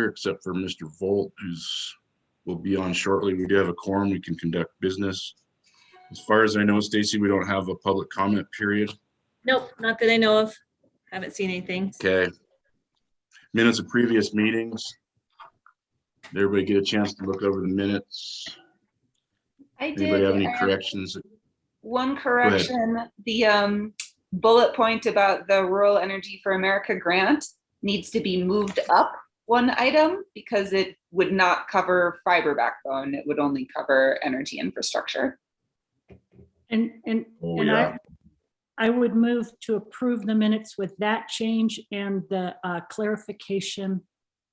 except for Mr. Volt, will be on shortly. We do have a quorum. We can conduct business. As far as I know, Stacy, we don't have a public comment period. Nope, not that I know of. Haven't seen anything. Okay. Minutes of previous meetings. Did everybody get a chance to look over the minutes? I Anybody did. have any corrections? One correction, the bullet point about the Rural Energy for America grant needs to be moved up one item because it would not cover fiber backbone. It would only cover energy infrastructure. I would move to approve the minutes with that change and the clarification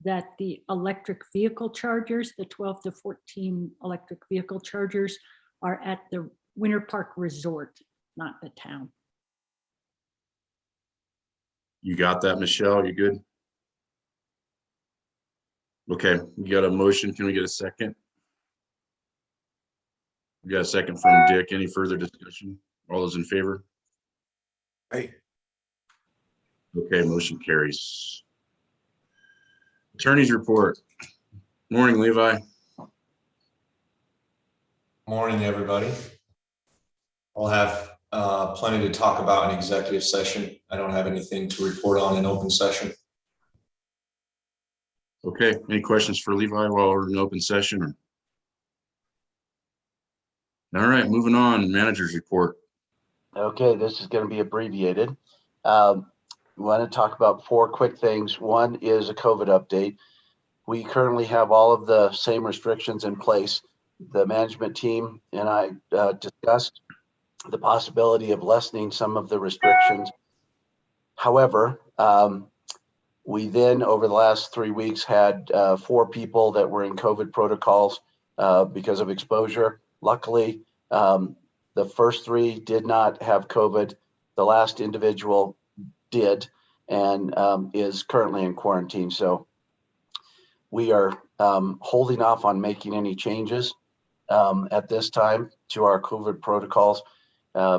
that the electric vehicle chargers, the 12 to 14 electric vehicle chargers, are at the Winter Park Resort, not the town. You got that, Michelle? You good? Okay, we got a motion. Can we get a second? We got a second from Dick. Any further discussion? All those in favor? Aye. Okay, motion carries. Attorney's report. Morning, Levi. Morning, everybody. We'll have plenty to talk about in executive session. I don't have anything to report on in open session. Okay, any questions for Levi while we're in open session? All right, moving on, manager's report. Okay, this is going to be abbreviated. We want to talk about 4 quick things. One is a COVID update. We currently have all of the same restrictions in place. The management team and I discussed the possibility of lessening some of the restrictions. However, we then over the last 3 weeks had 4 people that were in COVID protocols because of exposure. Luckily, the first 3 did not have COVID. The last individual did and is currently in quarantine. So we are holding off on making any changes at this time to our COVID protocols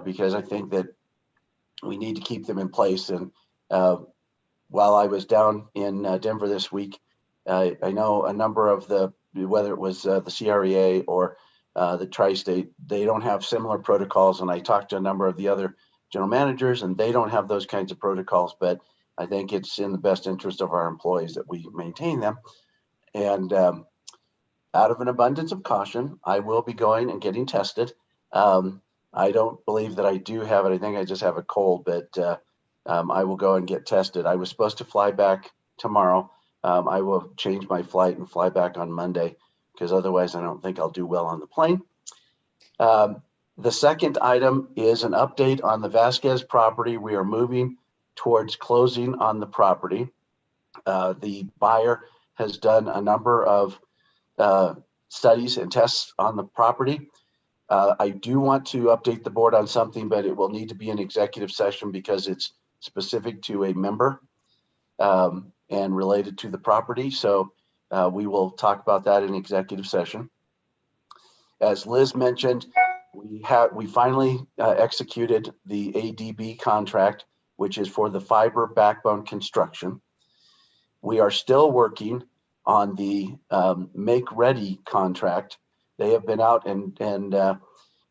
because I think that we need to keep them in place. And while I was down in Denver this week, I know a number of whether it was the CREA or the tri-state, they don't have similar protocols. And I talked to a number of the other general managers and they don't have those kinds of protocols, but I think it's in the best interest of our employees that we maintain them. And out of an abundance of caution, I will be going and getting tested. I don't believe that I do have it. I think I just have a cold, but I will go and get tested. I was supposed to fly back tomorrow. I will change my flight and fly back on Monday because otherwise I don't think I'll do well on the plane. The second item is an update on the Vasquez property. We are moving towards closing on the property. The buyer has done a number of studies and tests on the property. I do want to update the board on something, but it will need to be an executive session because it's specific to a member and related to the property. So we will talk about that in executive session. As Liz mentioned, we finally executed the ADB contract, which is for the fiber backbone construction. We are still working on the Make Ready contract. They have been out and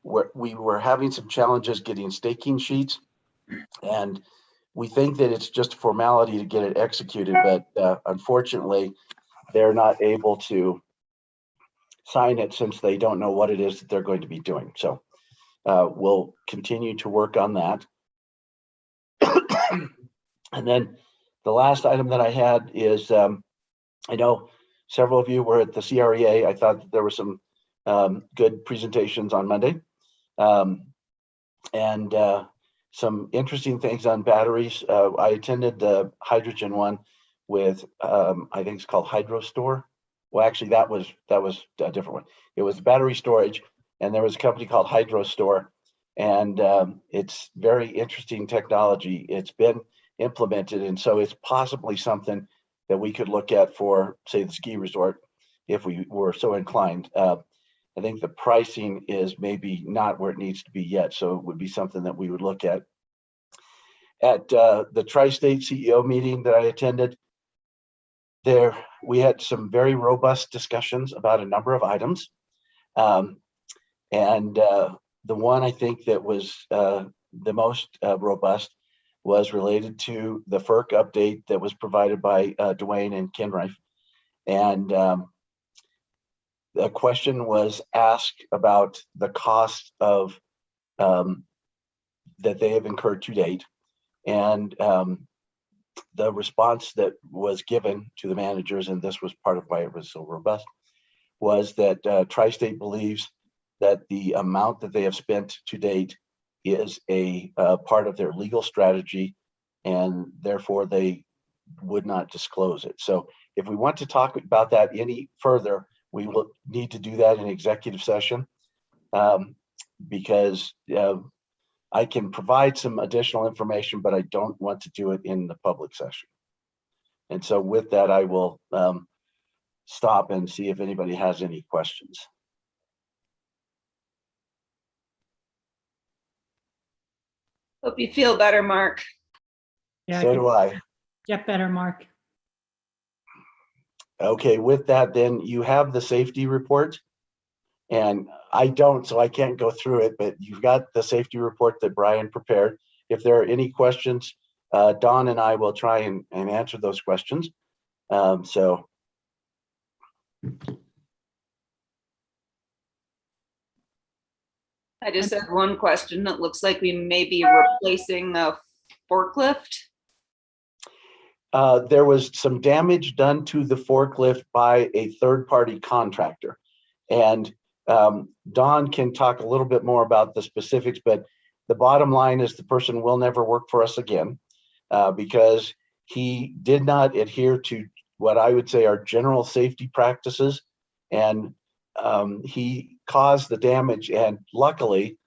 we were having some challenges getting staking sheets, and we think that it's just a formality to get it executed, but unfortunately, they're not able to sign it since they don't know what it is that they're going to be doing. So we'll continue to work on that. And then the last item that I had is, I know several of you were at the CREA. I thought that there were some good presentations on Monday and some interesting things on batteries. I attended the hydrogen one with, I think it's called HydroStore. Well, actually that was a different one. It was battery storage, and there was a company called HydroStore, and it's very interesting technology. It's been implemented, and so it's possibly something that we could look at for, say, the ski resort if we were so inclined. I think the pricing is maybe not where it needs to be yet, so it would be something that we would look at. At the Tri-State CEO meeting that I attended, we had some very robust discussions about a number of items. And the one I think that was the most robust was related to the FERC update that was provided by Dwayne and Kenrife. And the question was asked about the cost of that they have incurred to date. And the response that was given to the managers, and this was part of why it was so robust, was that Tri-State believes that the amount that they have spent to date is a part of their legal strategy, and therefore they would not disclose it. So if we want to talk about that any further, we will need to do that in executive session, because I can provide some additional information, but I don't want to do it in the public session. And so with that, I will stop and see if anybody has any questions. Hope you feel better, Mark. Yeah, So do I. get better, Mark. Okay, with that, then you have the safety report. And I don't, so I can't go through it, but you've got the safety report that Brian prepared. If there are any questions, Don and I will try and answer those questions. So. I just had one question. It looks like we may be replacing a forklift. There was some damage done to the forklift by a third-party contractor. And Don can talk a little bit more about the specifics, but the bottom line is the person will never work for us again because he did not adhere to what I would say are general safety practices. And he caused the damage, and luckily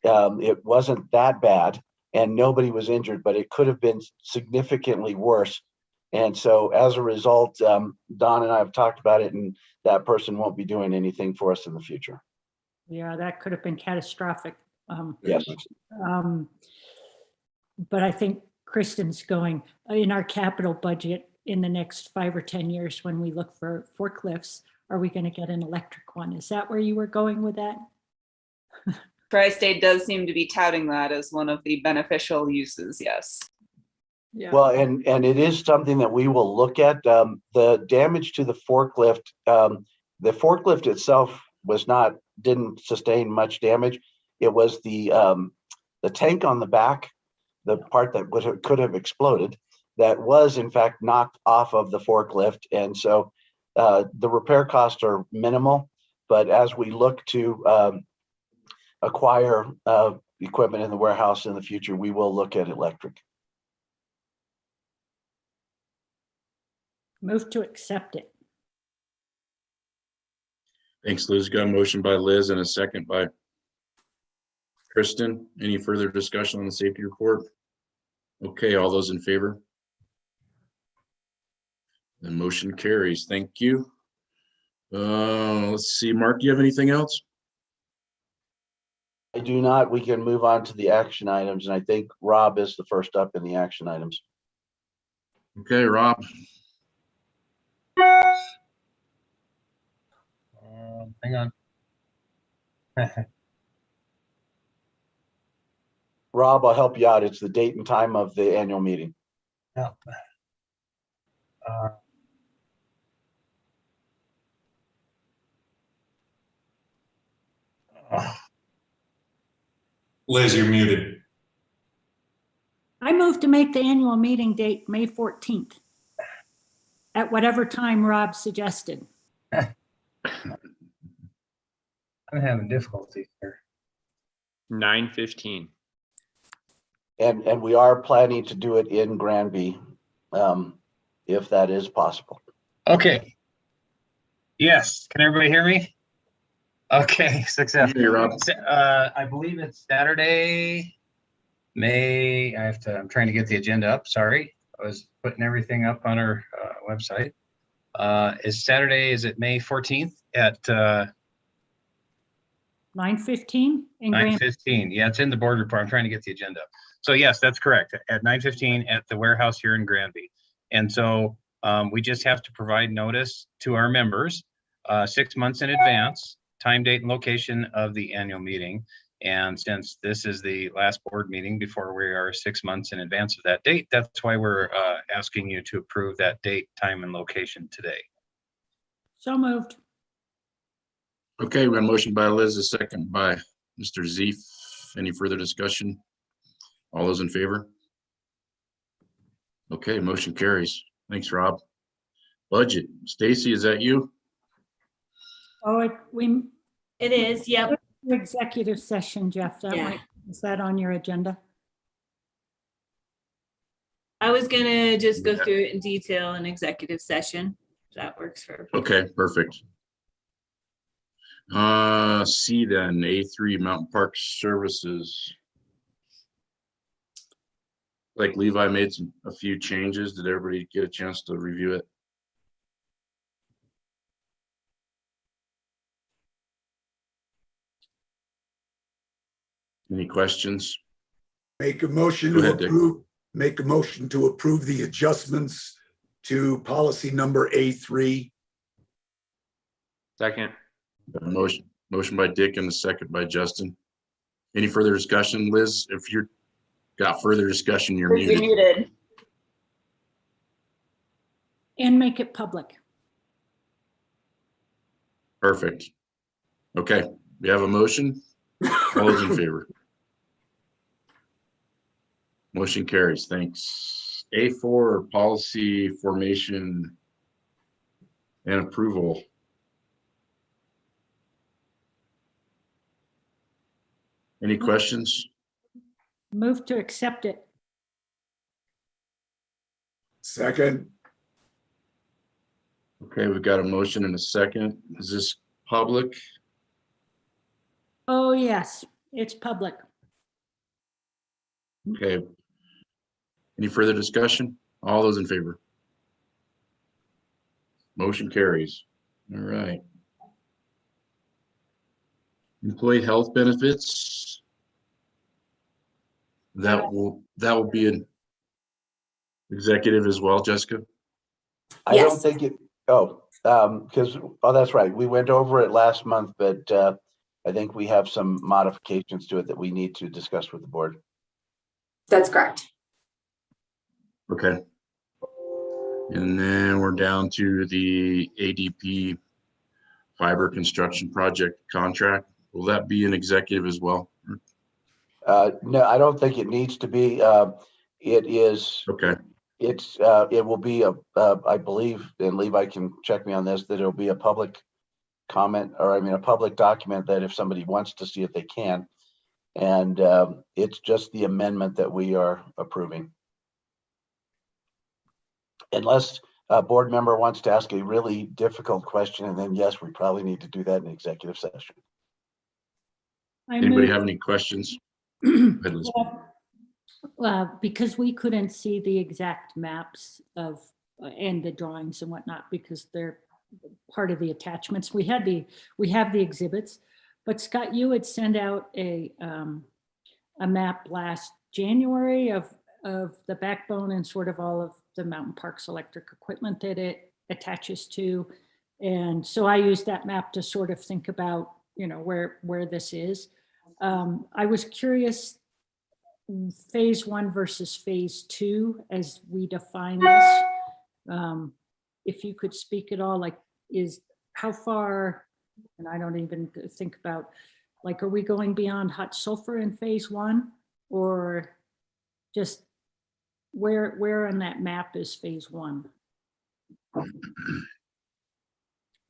it wasn't that bad and nobody was injured, but it could have been significantly worse. And so as a result, Don and I have talked about it, and that person won't be doing anything for us in the future. Yeah, that could have been catastrophic. Yes. But I think Kristen's going, in our capital budget in the next 5 or 10 years, when we look for forklifts, are we going to get an electric one? Is that where you were going with that? Tri-State does seem to be touting that as one of the beneficial uses, yes. Yeah. Well, and it is something that we will look at. The damage to the forklift itself didn't sustain much damage. It was the tank on the back, the part that could have exploded, that was in fact knocked off of the forklift. And so the repair costs are minimal, but as we look to acquire equipment in the warehouse in the future, we will look at electric. Move to accept it. Thanks, Liz. Got a motion by Liz and a second by Kristen. Any further discussion on the safety report? Okay, all those in favor? The motion carries. Thank you. Let's see, Mark, do you have anything else? I do not. We can move on to the action items, and I think Rob is the first up in the action items. Okay, Rob. Hang on. Rob, I'll help you out. It's the date and time of the annual meeting. Yeah. Liz, you're muted. I move to make the annual meeting date May 14th at whatever time Rob suggested. I'm having difficulties here. 9:15. And we are planning to do it in Granby, if that is possible. Okay. Yes, can everybody hear me? Okay, success. Hey, Rob. I believe it's Saturday, I'm trying to get the agenda up, sorry. I was putting everything up on our website. Is it May 14th at 9:15 in Grand. 9:15? Yeah, it's in the board report. I'm trying to get the agenda up. So yes, that's correct. At 9:15 at the warehouse here in Granby. And so We just have to provide notice to our members 6 months in advance, time, date, and location of the annual meeting. And since this is the last board meeting before we are 6 months in advance of that date, that's why we're asking you to approve that date, time, and location today. So moved. Okay, we got a motion by Liz, a second by Mr. Zeef. Any further discussion? All those in favor? Okay, motion carries. Thanks, Rob. Budget. Stacy, is that you? Oh, It is, yep. executive session, Jeff, Yeah. is that on your agenda? I was gonna just go through it in detail in executive session. If that works for. Okay, perfect. C then, A3 Mountain Park Services. Like Levi made a few changes. Did everybody get a chance to review it? Any questions? Make a motion Go to ahead, Dick. approve, make a motion to approve the adjustments to policy number A3. Second. Got a motion by Dick and a second by Justin. Any further discussion, Liz? If you're got further discussion, you're You're muted. muted. And make it public. Perfect. Okay, we have a motion. All those in favor? Motion carries. Thanks. A4 policy formation and approval. Any questions? Move to accept it. Second, Okay, we've got a motion and a second. Is this public? Oh, yes, it's public. Okay. Any further discussion? All those in favor? Motion carries. All right. Employee health benefits. That will be an executive as well, Jessica? I don't Yes. think it, because, that's right. We went over it last month, but I think we have some modifications to it that we need to discuss with the board. That's correct. Okay. And then we're down to the ADP fiber construction project contract. Will that be an executive as well? No, I don't think it needs to be. It is, Okay, it will be I believe, and Levi can check me on this, that it'll be a public comment, or a public document that if somebody wants to see it, they can. And it's just the amendment that we are approving. Unless a board member wants to ask a really difficult question, and then yes, we probably need to do that in executive session. anybody have any questions? Go ahead, Liz. Because we couldn't see the exact maps of, and the drawings and whatnot, because they're part of the attachments. We have the exhibits, but Scott, you had sent out a map last January of the backbone and sort of all of the Mountain Parks electric equipment that it attaches to. And so I used that map to sort of think about, where this is. I was curious, phase 1 versus phase 2 as we define this. If you could speak at all, like, is how far, and I don't even think about, like, are we going beyond hot sulfur in phase 1, or just where on that map is phase 1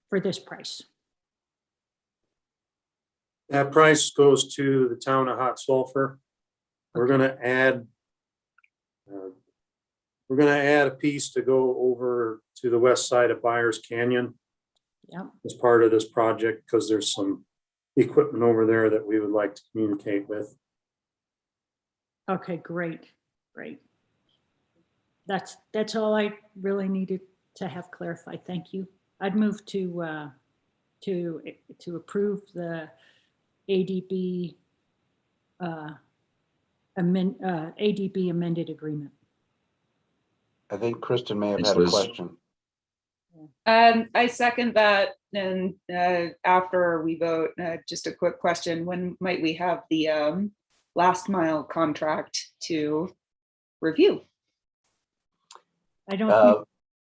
for this price? That price goes to the town of Hot Sulphur. We're gonna add a piece to go over to the west side of Byers Canyon. Yep. As part of this project, because there's some equipment over there that we would like to communicate with. Okay, great. That's all I really needed to have clarified. Thank you. I'd move to approve the ADB ADB amended agreement. I think Kristen may have Thanks, had a Liz. question. I second that. And after we vote, just a quick question, when might we have the last mile contract to review? I don't think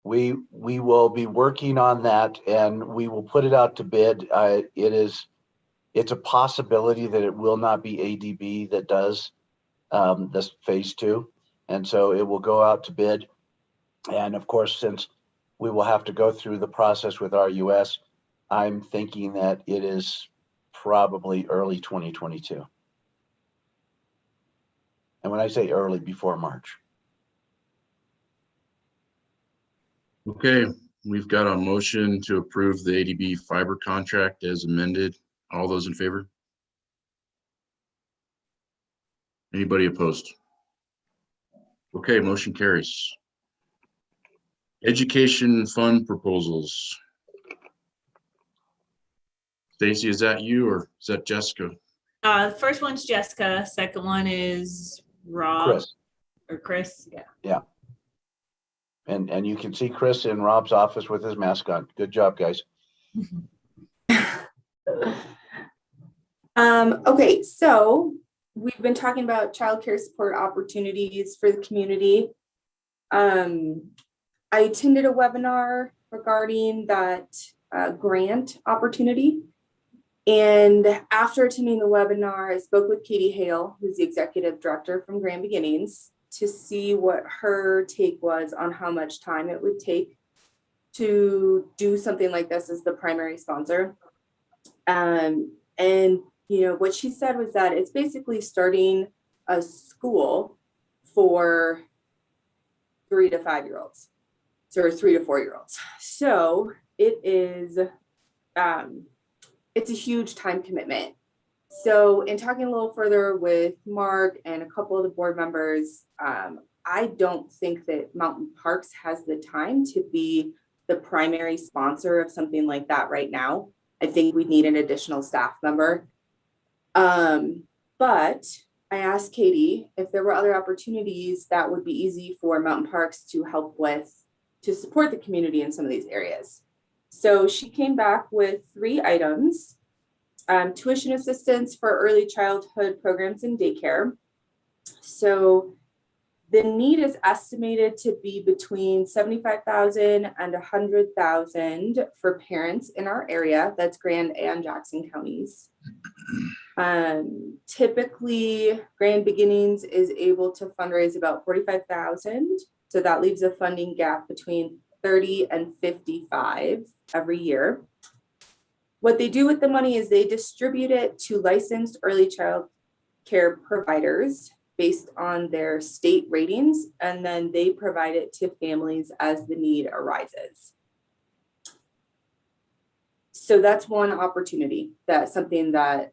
We will be working on that and we will put it out to bid. It's a possibility that it will not be ADB that does this phase 2. And so it will go out to bid. And of course, since we will have to go through the process with RUS, I'm thinking that it is probably early 2022. And when I say early, before March. Okay, we've got a motion to approve the ADB fiber contract as amended. All those in favor? Anybody opposed? Okay, motion carries. Education fund proposals. Stacy, is that you or is that Jessica? The first one's Jessica, second one is Rob Chris. or Chris, yeah. And you can see Chris in Rob's office with his mask on. Good job, guys. Okay, so we've been talking about childcare support opportunities for the community. I attended a webinar regarding that grant opportunity. And after attending the webinar, I spoke with Katie Hale, who's the executive director from Grand Beginnings, to see what her take was on how much time it would take to do something like this as the primary sponsor. And you know, what she said was that it's basically starting a school for 3 to 5 year olds, or 3 to 4 year olds. So it is, it's a huge time commitment. So in talking a little further with Mark and a couple of the board members, I don't think that Mountain Parks has the time to be the primary sponsor of something like that right now. I think we need an additional staff member. But I asked Katie if there were other opportunities that would be easy for Mountain Parks to help with, to support the community in some of these areas. So she came back with 3 items. Tuition assistance for early childhood programs in daycare. So the need is estimated to be between $75,000 and $100,000 for parents in our area. That's Grand and Jackson counties. Typically, Grand Beginnings is able to fundraise about $45,000. So that leaves a funding gap between 30 and 55 every year. What they do with the money is they distribute it to licensed early child care providers based on their state ratings, and then they provide it to families as the need arises. So that's one opportunity. That's something that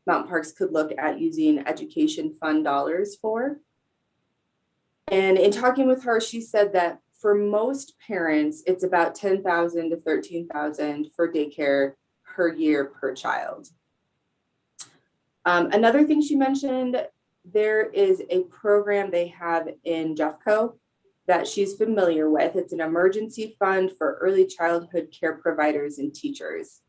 Mountain Parks could look at using education fund dollars for. And in talking with her, she said that for most parents, it's about $10,000 to $13,000 for daycare per year per child. Another thing she mentioned, there is a program they have in Jeffco that she's familiar with. It's an emergency fund for early childhood care providers and teachers.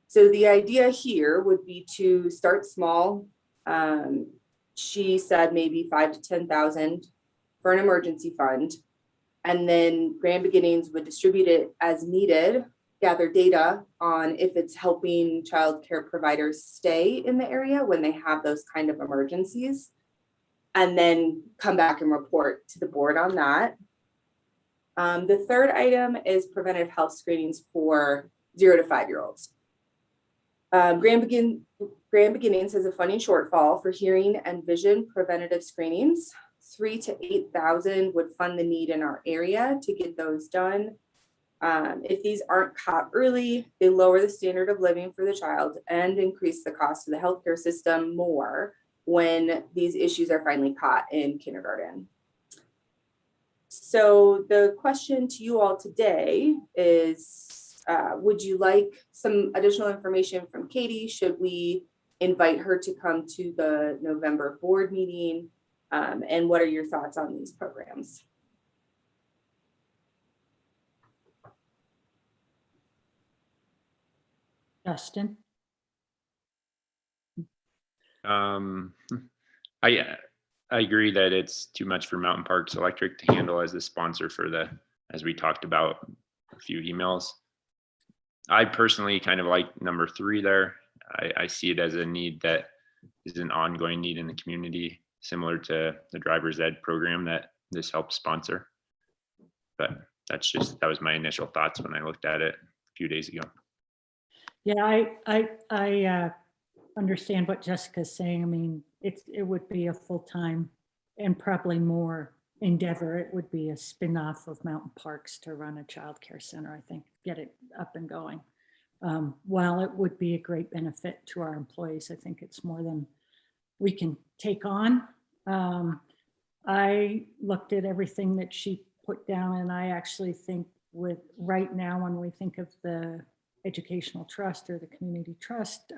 So the idea here would be to start small. She said maybe $5,000 to $10,000 for an emergency fund. And then Grand Beginnings would distribute it as needed, gather data on if it's helping child care providers stay in the area when they have those kind of emergencies, and then come back and report to the board on that. The third item is preventive health screenings for 0 to 5 year olds. Grand Beginnings has a funding shortfall for hearing and vision preventative screenings. 3,000 to 8,000 would fund the need in our area to get those done. If these aren't caught early, they lower the standard of living for the child and increase the cost of the healthcare system more when these issues are finally caught in kindergarten. So the question to you all today is, would you like some additional information from Katie? Should we invite her to come to the November board meeting? And what are your thoughts on these programs? Justin? I agree that it's too much for Mountain Parks Electric to handle as the sponsor for the, as we talked about a few emails. I personally kind of like number 3 there. I see it as a need that is an ongoing need in the community, similar to the driver's ed program that this helps sponsor. But that was my initial thoughts when I looked at it a few days ago. Yeah, I understand what Jessica's saying. I mean, it would be a full-time and probably more endeavor. It would be a spin-off of Mountain Parks to run a childcare center, I think, get it up and going. While it would be a great benefit to our employees, I think it's more than we can take on. I looked at everything that she put down, and I actually think with right now, when we think of the educational trust or the community trust,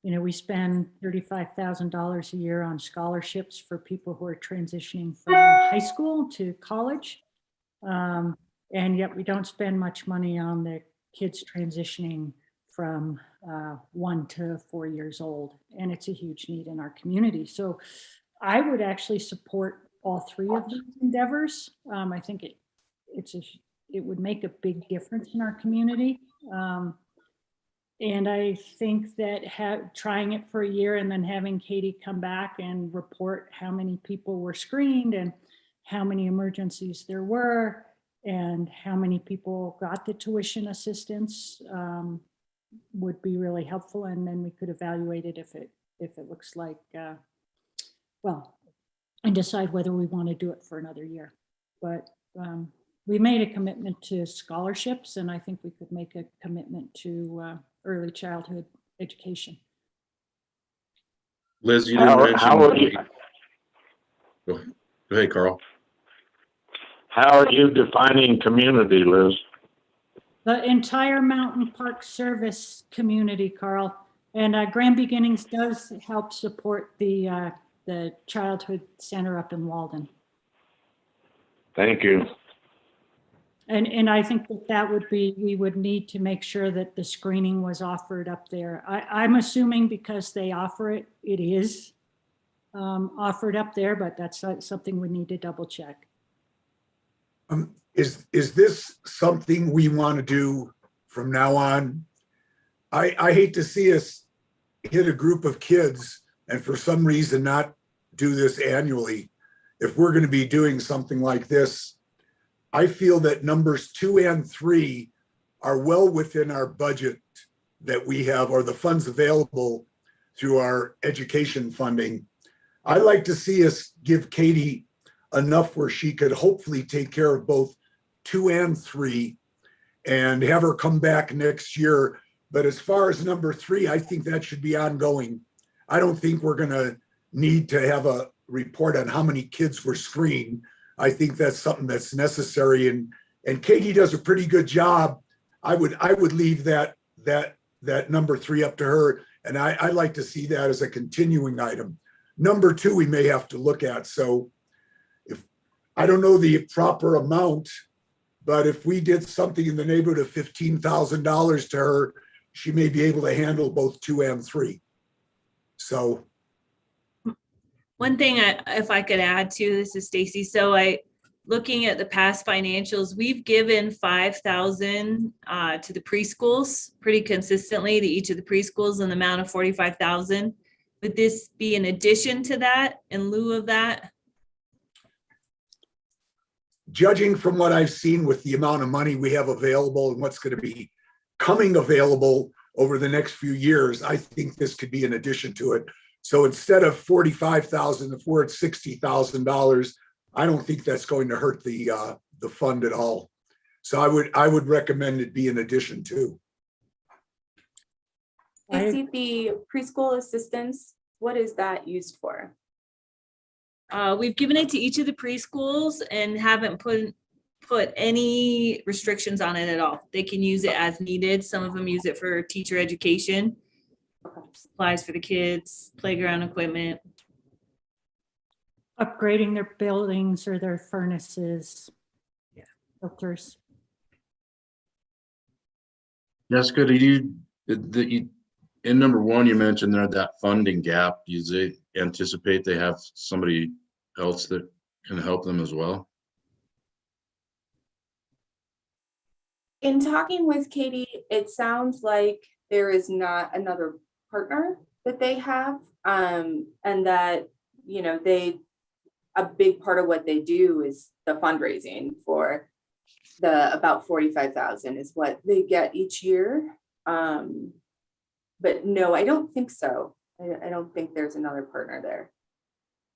we spend $35,000 a year on scholarships for people who are transitioning from high school to college. And yet we don't spend much money on the kids transitioning from 1 to 4 years old. And it's a huge need in our community. So I would actually support all 3 of these endeavors. I think it would make a big difference in our community. And I think that trying it for a year and then having Katie come back and report how many people were screened and how many emergencies there were and how many people got the tuition assistance would be really helpful. And then we could evaluate it if it looks like, and decide whether we want to do it for another year. But we made a commitment to scholarships, and I think we could make a commitment to early childhood education. Liz, you didn't mention. Go ahead, Carl. How are you defining community, Liz? The entire Mountain Park Service community, Carl, and Grand Beginnings does help support the childhood center up in Walden. Thank you. And I think that would be, we would need to make sure that the screening was offered up there. I'm assuming because they offer it, it is offered up there, but that's something we need to double check. Is this something we want to do from now on? I hate to see us hit a group of kids and for some reason not do this annually. If we're going to be doing something like this, I feel that numbers 2 and 3 are well within our budget that we have, or the funds available through our education funding. I'd like to see us give Katie enough where she could hopefully take care of both 2 and 3 and have her come back next year. But as far as number 3, I think that should be ongoing. I don't think we're going to need to have a report on how many kids were screened. I think that's something that's necessary, and Katie does a pretty good job. I would leave that number 3 up to her, and I'd like to see that as a continuing item. Number 2, we may have to look at. So if I don't know the proper amount, but if we did something in the neighborhood of $15,000 to her, she may be able to handle both 2 and 3. So. One thing, if I could add to this is Stacy. So looking at the past financials, we've given 5,000 to the preschools pretty consistently, to each of the preschools, in the amount of 45,000. Would this be in addition to that, in lieu of that? Judging from what I've seen with the amount of money we have available and what's going to be coming available over the next few years, I think this could be an addition to it. So instead of 45,000, if we're at $60,000, I don't think that's going to hurt the fund at all. So I would recommend it be an addition too. I see the preschool assistance. What is that used for? We've given it to each of the preschools and haven't put any restrictions on it at all. They can use it as needed. Some of them use it for teacher education. Supplies for the kids, playground equipment. Upgrading their buildings or their furnaces, filters. Jessica, do you In number one, you mentioned there that funding gap. Do they anticipate they have somebody else that can help them as well? In talking with Katie, it sounds like there is not another partner that they have, and that, you know, a big part of what they do is the fundraising for the about 45,000 is what they get each year. But no, I don't think so. I don't think there's another partner there.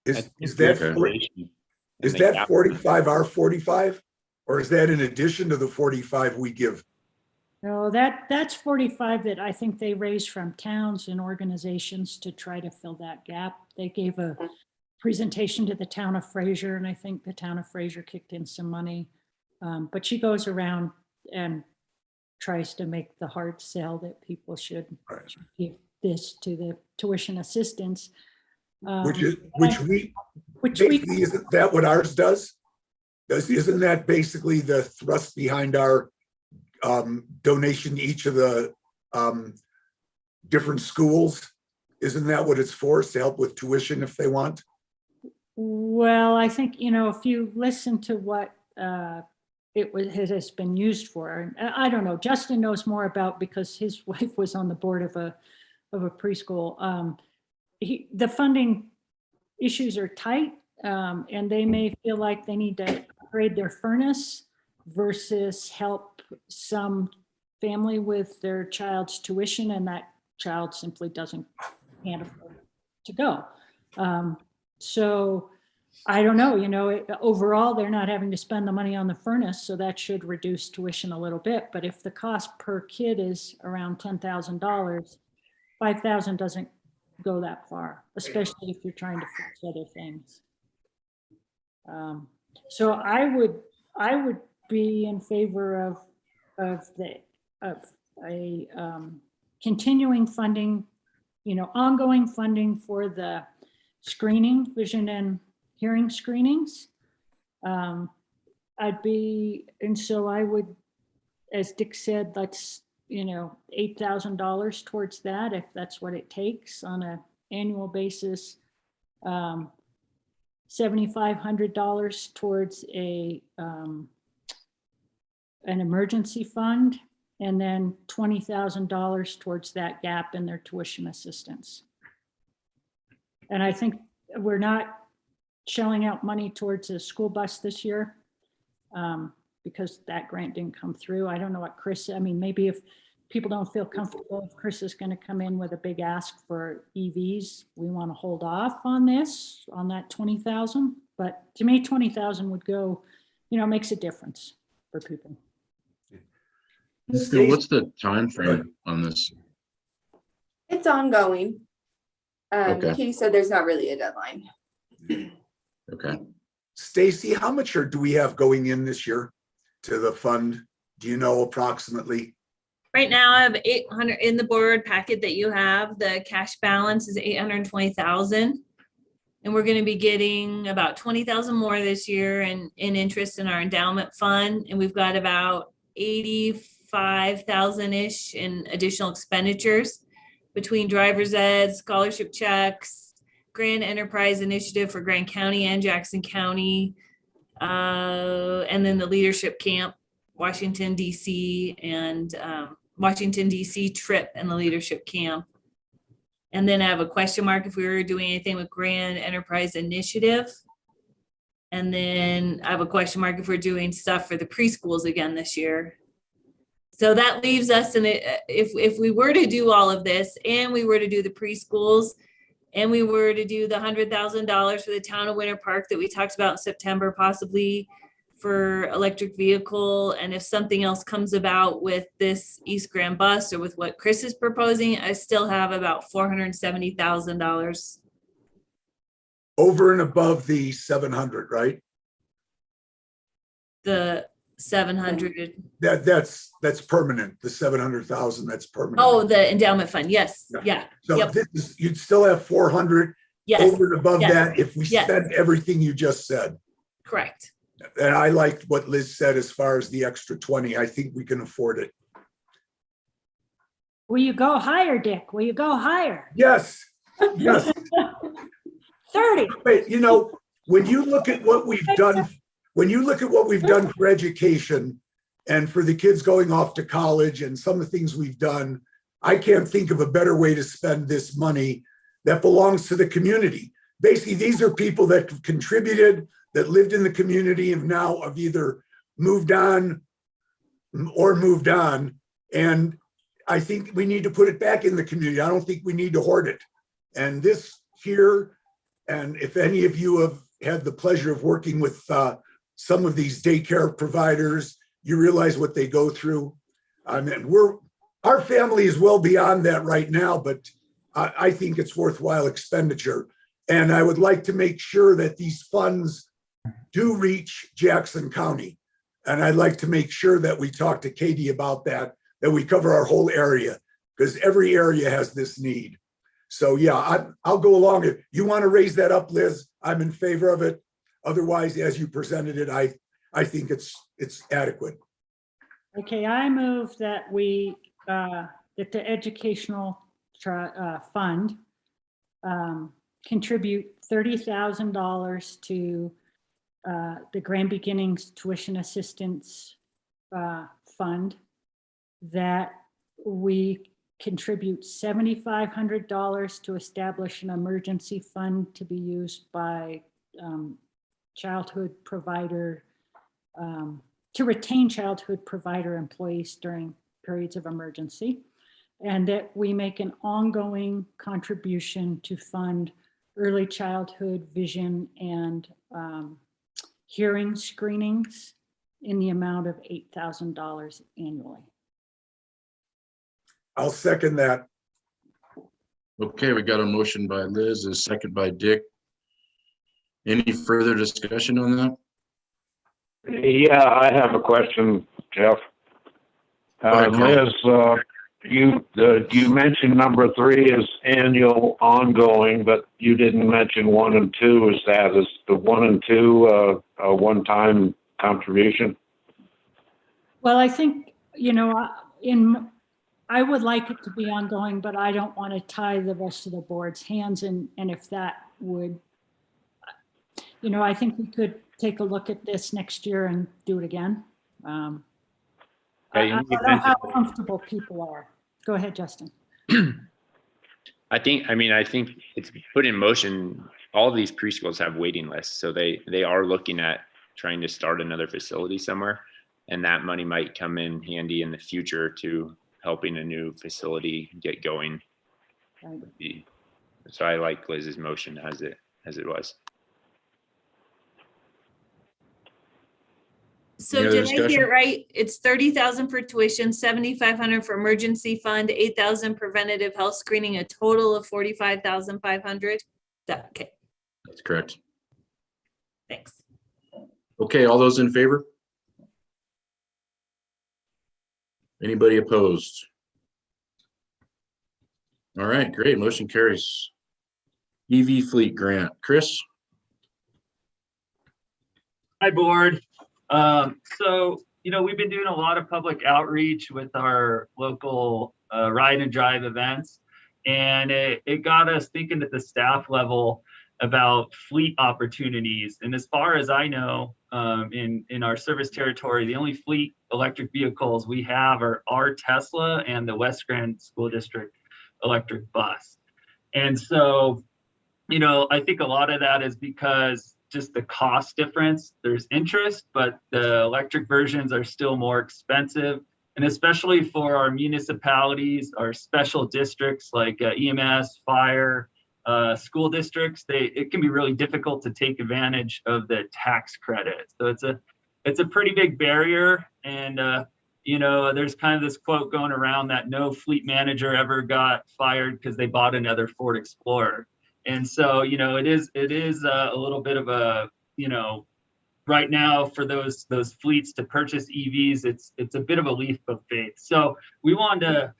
Is that 45 our 45? Or is that in addition to the 45 we give? No, that's 45 that I think they raised from towns and organizations to try to fill that gap. They gave a presentation to the town of Fraser, and I think the town of Fraser kicked in some money. But she goes around and tries to make the hard sell that people should give this to the tuition assistance. Isn't that what ours does? Isn't that basically the thrust behind our donation to each of the different schools? Isn't that what it's for, is to help with tuition if they want? Well, I think, you know, if you listen to what it has been used for, I don't know, Justin knows more about, because his wife was on the board of a preschool. The funding issues are tight, and they may feel like they need to upgrade their furnace versus help some family with their child's tuition, and that child simply can't afford to go. So I don't know, you know, overall, they're not having to spend the money on the furnace, so that should reduce tuition a little bit. But if the cost per kid is around $10,000, $5,000 doesn't go that far, especially if you're trying to fix other things. So I would be in favor of a continuing funding, you know, ongoing funding for the screening, vision and hearing screenings. And so I would, as Dick said, let's, you know, $8,000 towards that, if that's what it takes on an annual basis. $7,500 towards an emergency fund, and then $20,000 towards that gap in their tuition assistance. And I think we're not shelling out money towards a school bus this year because that grant didn't come through. I don't know what Chris, I mean, maybe if people don't feel comfortable, if Chris is going to come in with a big ask for EVs, we want to hold off on this, on that 20,000. But to me, 20,000 would go, you know, makes a difference for people. So what's the time frame on this? It's ongoing. Okay. Katie said there's not really a deadline. Okay. Stacy, how much do we have going in this year to the fund? Do you know approximately? Right now I have 800 in the board packet that you have. The cash balance is 820,000. And we're going to be getting about 20,000 more this year in interest in our endowment fund. And we've got about 85,000-ish in additional expenditures between driver's ed, scholarship checks, Grand Enterprise Initiative for Grand County and Jackson County, and then the leadership camp, Washington, D.C., and Washington, D.C. trip and the leadership camp. And then I have a question mark if we were doing anything with Grand Enterprise Initiative. And then I have a question mark if we're doing stuff for the preschools again this year. So that leaves us in it. If we were to do all of this and we were to do the preschools and we were to do the $100,000 for the town of Winter Park that we talked about in September, possibly for electric vehicle, and if something else comes about with this East Grand bus or with what Chris is proposing, I still have about $470,000. Over and above the 700, right? The 700. That's permanent. The 700,000, that's permanent. Oh, the endowment fund. Yes. Yeah. So Yep. You'd still have 400 Yes. over and above Yes. that if we Yes. spend everything you just said. Correct. And I liked what Liz said as far as the extra 20. I think we can afford it. Will you go higher, Dick? Will you go higher? Yes, yes. 30. Wait, you know, when you look at what we've done, for education and for the kids going off to college and some of the things we've done, I can't think of a better way to spend this money that belongs to the community. Basically, these are people that have contributed, that lived in the community and now have either moved on or moved on. And I think we need to put it back in the community. I don't think we need to hoard it. And this here, and if any of you have had the pleasure of working with some of these daycare providers, you realize what they go through. I mean, our family is well beyond that right now, but I think it's worthwhile expenditure. And I would like to make sure that these funds do reach Jackson County. And I'd like to make sure that we talk to Katie about that we cover our whole area, because every area has this need. So yeah, I'll go along. If you want to raise that up, Liz, I'm in favor of it. Otherwise, as you presented it, I think it's adequate. Okay, I move that we, that the educational fund contribute $30,000 to the Grand Beginnings Tuition Assistance Fund, that we contribute $7,500 to establish an emergency fund to be used by childhood provider, to retain childhood provider employees during periods of emergency, and that we make an ongoing contribution to fund early childhood vision and hearing screenings in the amount of $8,000 annually. I'll second that. Okay, we got a motion by Liz, a second by Dick. Any further discussion on that? Yeah, I have a question, Jeff. Go ahead, Carl. Liz, you mentioned number 3 is annual ongoing, but you didn't mention 1 and 2. Is the 1 and 2 a one-time contribution? Well, I think, you know, I would like it to be ongoing, but I don't want to tie the rest of the board's hands. And if that would, you know, I think we could take a look at this next year and do it again. I don't know how comfortable people are. Go ahead, Justin. I think it's put in motion. All of these preschools have waiting lists. So they are looking at trying to start another facility somewhere. And that money might come in handy in the future to helping a new facility get going. Right. So I like Liz's motion as it was. So Any other did I hear discussion? it right? It's 30,000 for tuition, 7,500 for emergency fund, 8,000 preventative health screening, a total of 45,500. Okay, That's correct. thanks. Okay, all those in favor? Anybody opposed? All right, great. Motion carries. EV fleet grant. Chris? Hi, board. So, you know, we've been doing a lot of public outreach with our local ride and drive events, and it got us thinking at the staff level about fleet opportunities. And as far as I know, in our service territory, the only fleet electric vehicles we have are our Tesla and the West Grand School District electric bus. And so, you know, I think a lot of that is because just the cost difference. There's interest, but the electric versions are still more expensive. And especially for our municipalities, our special districts like EMS, fire, school districts, it can be really difficult to take advantage of the tax credit. So it's a pretty big barrier. And you know, there's kind of this quote going around that no fleet manager ever got fired because they bought another Ford Explorer. And so, you know, it is a little bit of a, you know, right now for those fleets to purchase EVs, it's a bit of a leap of faith. So we wanted to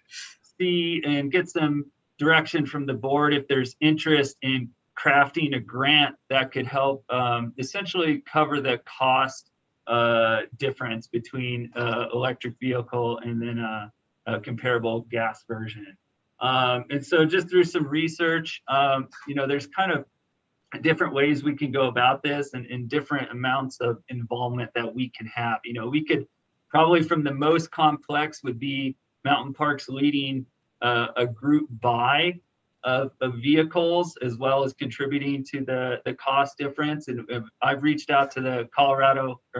see and get some direction from the board if there's interest in crafting a grant that could help essentially cover the cost difference between electric vehicle and then comparable gas version. And so just through some research, there's kind of different ways we can go about this and different amounts of involvement that we can have. We could probably, from the most complex, would be Mountain Parks leading a group buy of vehicles, as well as contributing to the cost difference. And I've reached out to the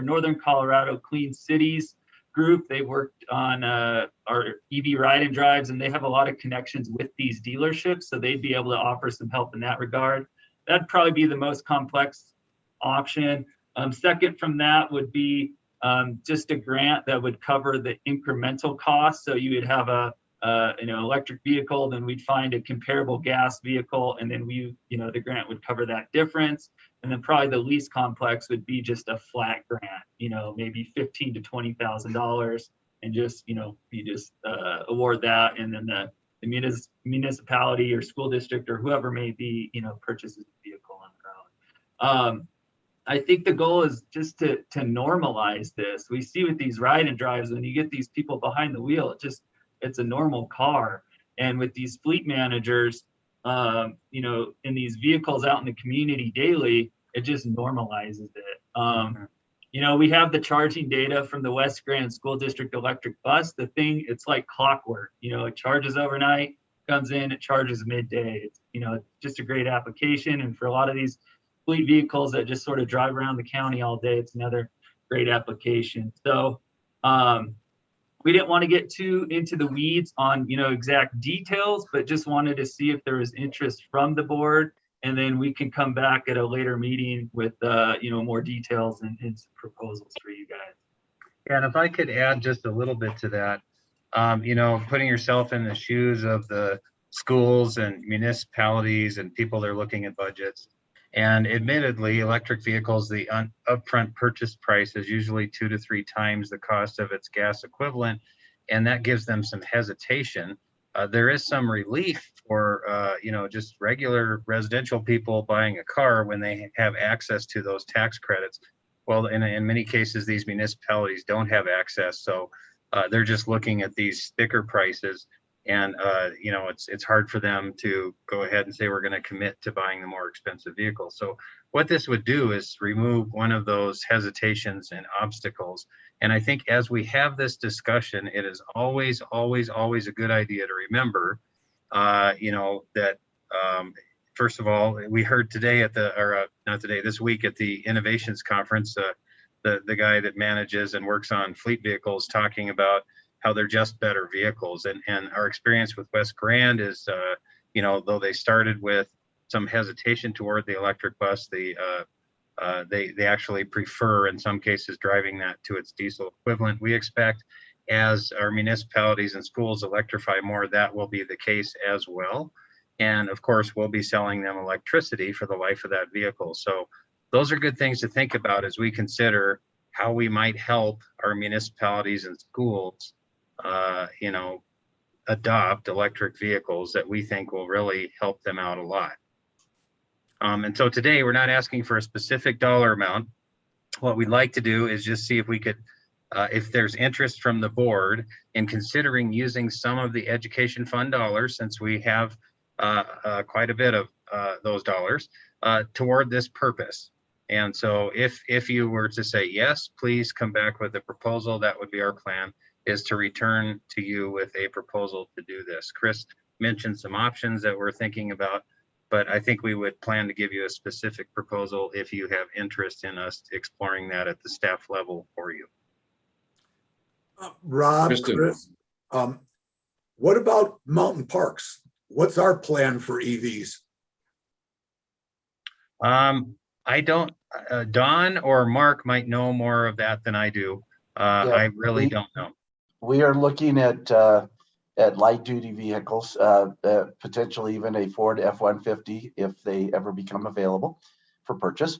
Northern Colorado Clean Cities group. They worked on our EV ride and drives, and they have a lot of connections with these dealerships, so they'd be able to offer some help in that regard. That'd probably be the most complex option. Second from that would be just a grant that would cover the incremental cost. So you would have electric vehicle, then we'd find a comparable gas vehicle, and then the grant would cover that difference. And then probably the least complex would be just a flat grant, maybe $15,000 to $20,000, and just, you just award that, and then the municipality or school district or whoever may be, purchases a vehicle on the road. I think the goal is just to normalize this. We see with these ride and drives, when you get these people behind the wheel, it's a normal car. And with these fleet managers, in these vehicles out in the community daily, it just normalizes it. We have the charging data from the West Grand School District electric bus. The thing, it's like clockwork. It charges overnight, comes in, it charges midday. It's, just a great application. And for a lot of these fleet vehicles that just sort of drive around the county all day, it's another great application. So we didn't want to get too into the weeds on, exact details, but just wanted to see if there was interest from the board. And then we can come back at a later meeting with, more details and some proposals for you guys. And if I could add just a little bit to that, putting yourself in the shoes of the schools and municipalities and people that are looking at budgets. And admittedly, electric vehicles, the upfront purchase price is usually 2 to 3 times the cost of its gas equivalent. And that gives them some hesitation. There is some relief for, just regular residential people buying a car when they have access to those tax credits. Well, in many cases, these municipalities don't have access. So they're just looking at these sticker prices. And, it's hard for them to go ahead and say, we're going to commit to buying the more expensive vehicle. So what this would do is remove one of those hesitations and obstacles. And I think as we have this discussion, it is always, always, always a good idea to remember, that first of all, we heard today this week at the Innovations Conference, the guy that manages and works on fleet vehicles talking about how they're just better vehicles. And our experience with West Grand is, though they started with some hesitation toward the electric bus, they actually prefer, in some cases, driving that to its diesel equivalent. We expect as our municipalities and schools electrify more, that will be the case as well. And of course, we'll be selling them electricity for the life of that vehicle. So those are good things to think about as we consider how we might help our municipalities and schools adopt electric vehicles that we think will really help them out a lot. And so today we're not asking for a specific dollar amount. What we'd like to do is just see if we could, if there's interest from the board in considering using some of the education fund dollars, since we have quite a bit of those dollars toward this purpose. And so if you were to say yes, please come back with a proposal. That would be our plan, is to return to you with a proposal to do this. Chris mentioned some options that we're thinking about, but I think we would plan to give you a specific proposal if you have interest in us exploring that at the staff level for you. Rob, Kristen. Chris, what about mountain parks? What's our plan for EVs? I don't, Don or Mark might know more of that than I do. I really don't know. We are looking at light duty vehicles, potentially even a Ford F-150 if they ever become available for purchase.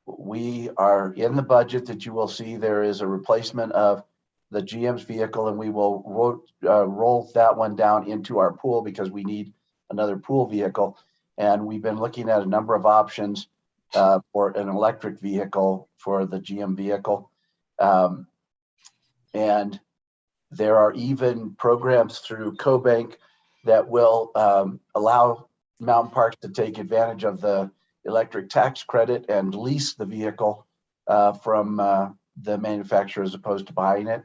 We are in the budget that you will see. There is a replacement of the GM's vehicle, and we will roll that one down into our pool because we need another pool vehicle. And we've been looking at a number of options for an electric vehicle for the GM vehicle. And There are even programs through CoBank that will allow mountain parks to take advantage of the electric tax credit and lease the vehicle from the manufacturer as opposed to buying it.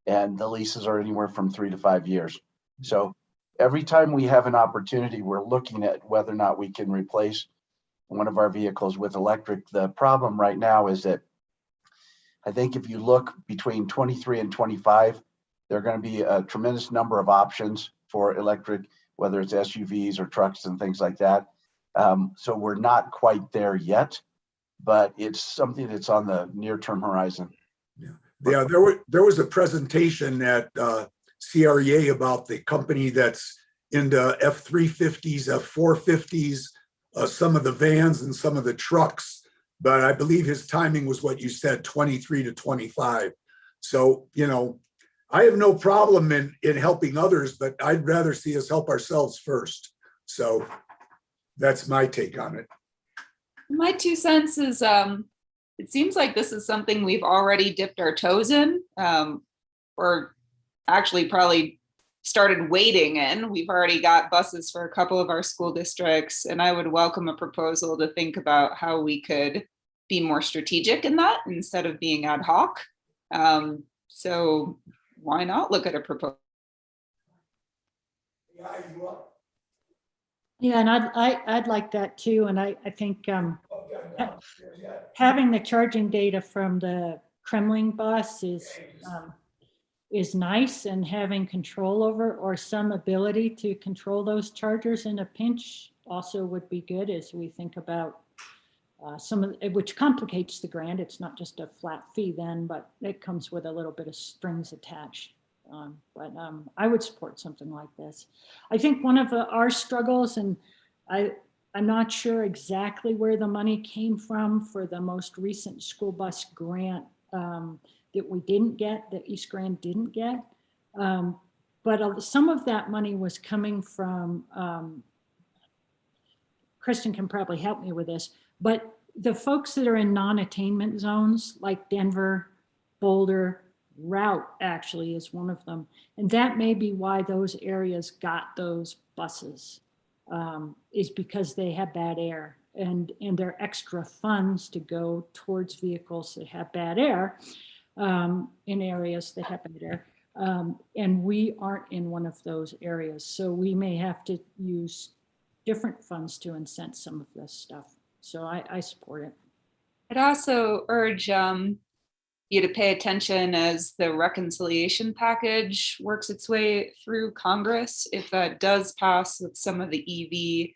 And the leases are anywhere from 3 to 5 years. So every time we have an opportunity, we're looking at whether or not we can replace one of our vehicles with electric. The problem right now is that I think if you look between 23 and 25, there are going to be a tremendous number of options for electric, whether it's SUVs or trucks and things like that. So we're not quite there yet, but it's something that's on the near-term horizon. Yeah, there was a presentation at CREA about the company that's into F-350s, F-450s, some of the vans and some of the trucks. But I believe his timing was what you said, 23 to 25. So, you know, I have no problem in helping others, but I'd rather see us help ourselves first. So that's my take on it. My 2 cents is it seems like this is something we've already dipped our toes in, or actually probably started wading in. We've already got buses for a couple of our school districts, and I would welcome a proposal to think about how we could be more strategic in that instead of being ad hoc. So why not look at a proposal? Yeah, and I'd like that too. And I think having the charging data from the Kremling bus is nice, and having control over or some ability to control those chargers in a pinch also would be good as we think about some of which complicates the grant. It's not just a flat fee then, but it comes with a little bit of strings attached. But I would support something like this. I think one of our struggles, and I'm not sure exactly where the money came from for the most recent school bus grant that we didn't get, that East Grand didn't get. But some of that money was coming from, Kristen can probably help me with this, but the folks that are in non-attainment zones like Denver, Boulder, Route actually is one of them. And that may be why those areas got those buses, is because they have bad air, and there are extra funds to go towards vehicles that have bad air in areas that have bad air. And we aren't in one of those areas. So we may have to use different funds to incent some of this stuff. So I support it. I'd also urge you to pay attention as the reconciliation package works its way through Congress. If that does pass with some of the EV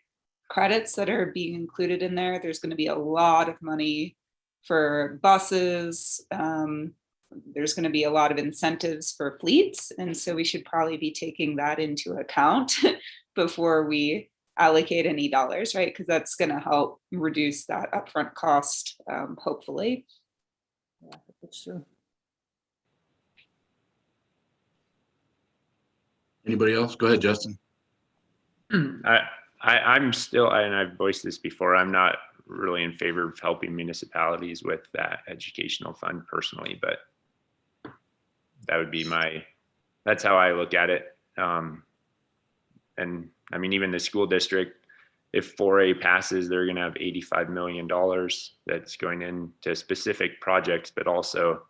credits that are being included in there, there's going to be a lot of money for buses. There's going to be a lot of incentives for fleets. And so we should probably be taking that into account before we allocate any dollars, right? Because that's going to help reduce that upfront cost, hopefully. Yeah, that's true. Anybody else? Go ahead, Justin. I'm still, and I've voiced this before, I'm not really in favor of helping municipalities with that educational fund personally, but that would be that's how I look at it. And I mean, even the school district, if 4A passes, they're going to have $85 million that's going into specific projects, but also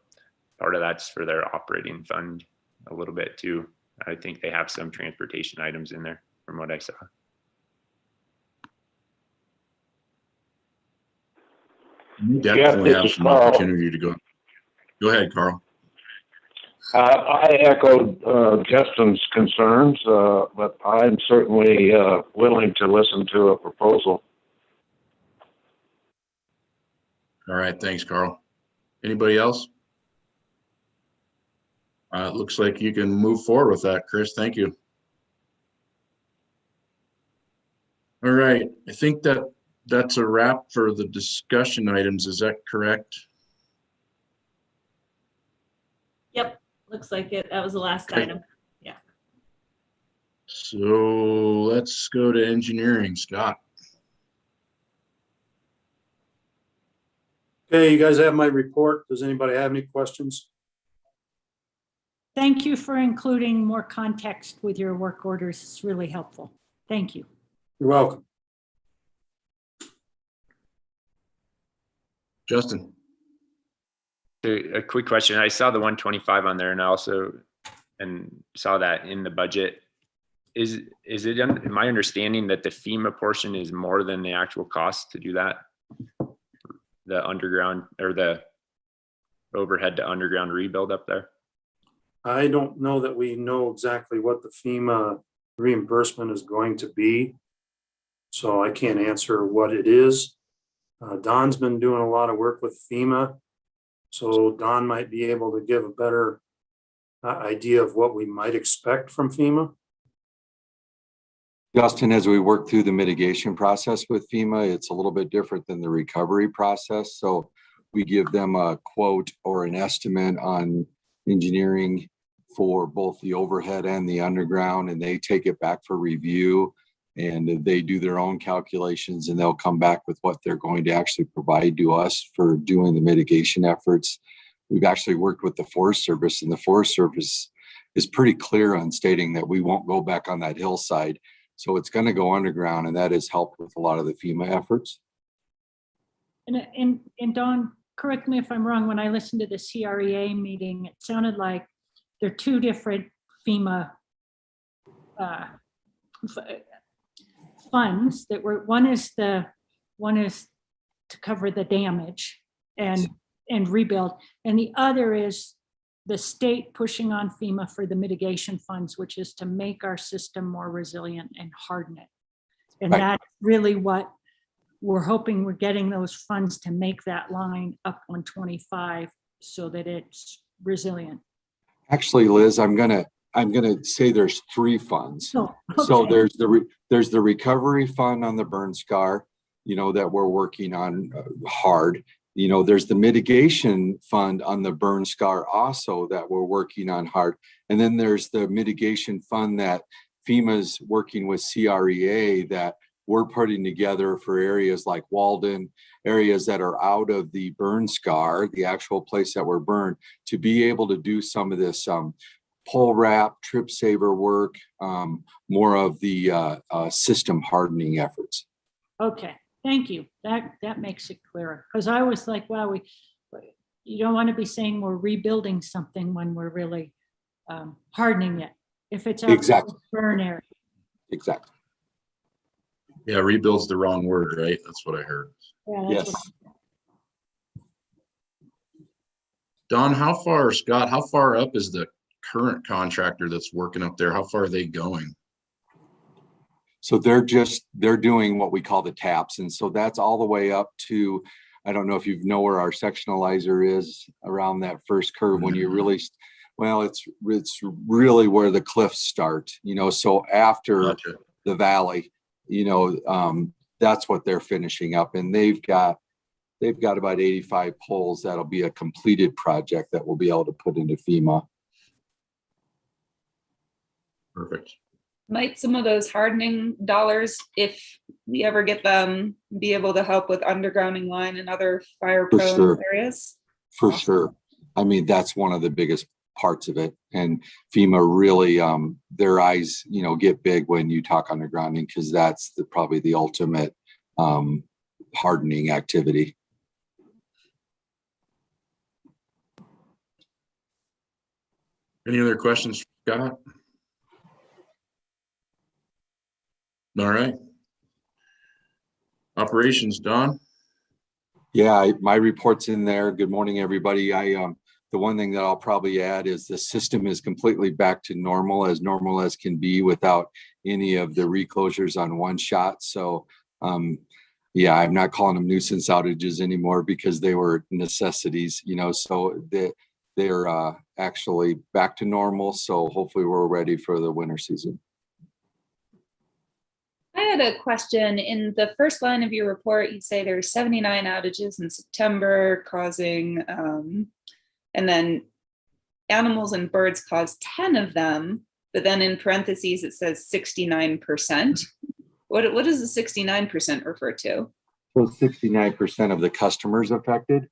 part of that's for their operating fund a little bit too. I think they have some transportation items in there from what I saw. You definitely have some opportunity to go. Go ahead, Carl. I echoed Justin's concerns, but I'm certainly willing to listen to a proposal. All right, thanks, Carl. Anybody else? It looks like you can move forward with that, Chris. Thank you. All right, I think that's a wrap for the discussion items. Is that correct? Yep. Looks like it. That was the last Okay. item. Yeah. So let's go to engineering, Scott. Okay, you guys have my report. Does anybody have any questions? Thank you for including more context with your work orders. It's really helpful. Thank you. You're welcome. Justin, A quick question. I saw the 125 on there and I also saw that in the budget. Is it my understanding that the FEMA portion is more than the actual cost to do that? The underground or the overhead to underground rebuild up there? I don't know that we know exactly what the FEMA reimbursement is going to be. So I can't answer what it is. Don's been doing a lot of work with FEMA. So Don might be able to give a better idea of what we might expect from FEMA. Justin, as we work through the mitigation process with FEMA, it's a little bit different than the recovery process. So we give them a quote or an estimate on engineering for both the overhead and the underground, and they take it back for review and they do their own calculations and they'll come back with what they're going to actually provide to us for doing the mitigation efforts. We've actually worked with the Forest Service, and the Forest Service is pretty clear on stating that we won't go back on that hillside. So it's going to go underground, and that has helped with a lot of the FEMA efforts. And Dawn, correct me if I'm wrong, when I listened to the CREA meeting, it sounded like there are two different FEMA funds that were, one is to cover the damage and rebuild, and the other is the state pushing on FEMA for the mitigation funds, which is to make our system more resilient and harden it. And Right. that's really what we're hoping. We're getting those funds to make that line up 125 so that it's resilient. Actually, Liz, I'm gonna say there's three funds. So, So okay. there's the recovery fund on the burn scar, that we're working on hard. There's the mitigation fund on the burn scar also that we're working on hard. And then there's the mitigation fund that FEMA's working with CREA that we're putting together for areas like Walden, areas that are out of the burn scar, the actual place that we're burned, to be able to do some of this pole wrap, trip saver work, more of the system hardening efforts. Okay, thank you. That makes it clearer. Because I was like, wow, you don't want to be saying we're rebuilding something when we're really hardening it. If it's out Exactly. the burn area. Exactly. yeah, rebuild's the wrong word, right? That's what I heard. Yeah, that's Yes. what- Don, Scott, how far up is the current contractor that's working up there? How far are they going? So they're doing what we call the taps. And so that's all the way up to, I don't know if you know where our sectionalizer is around that first curve when you really, well, it's really where the cliffs start, so after Gotcha. the valley, that's what they're finishing up. And they've got about 85 poles. That'll be a completed project that we'll be able to put into FEMA. Perfect. Might some of those hardening dollars, if we ever get them, be able to help with undergrounding line and other fire For prone sure. areas? For sure. I mean, that's one of the biggest parts of it. And FEMA really, their eyes, get big when you talk undergrounding, because that's probably the ultimate hardening activity. Any other questions, Scott? All right. Operations, Don? Yeah, my report's in there. Good morning, everybody. The one thing that I'll probably add is the system is completely back to normal as can be without any of the reclosures on one shot. So, yeah, I'm not calling them nuisance outages anymore because they were necessities, so they're actually back to normal. So hopefully we're ready for the winter season. I had a question. In the first line of your report, you say there's 79 outages in September causing, and then animals and birds caused 10 of them, but then in parentheses, it says 69%. What does the 69% refer to? So 69% of the customers affected.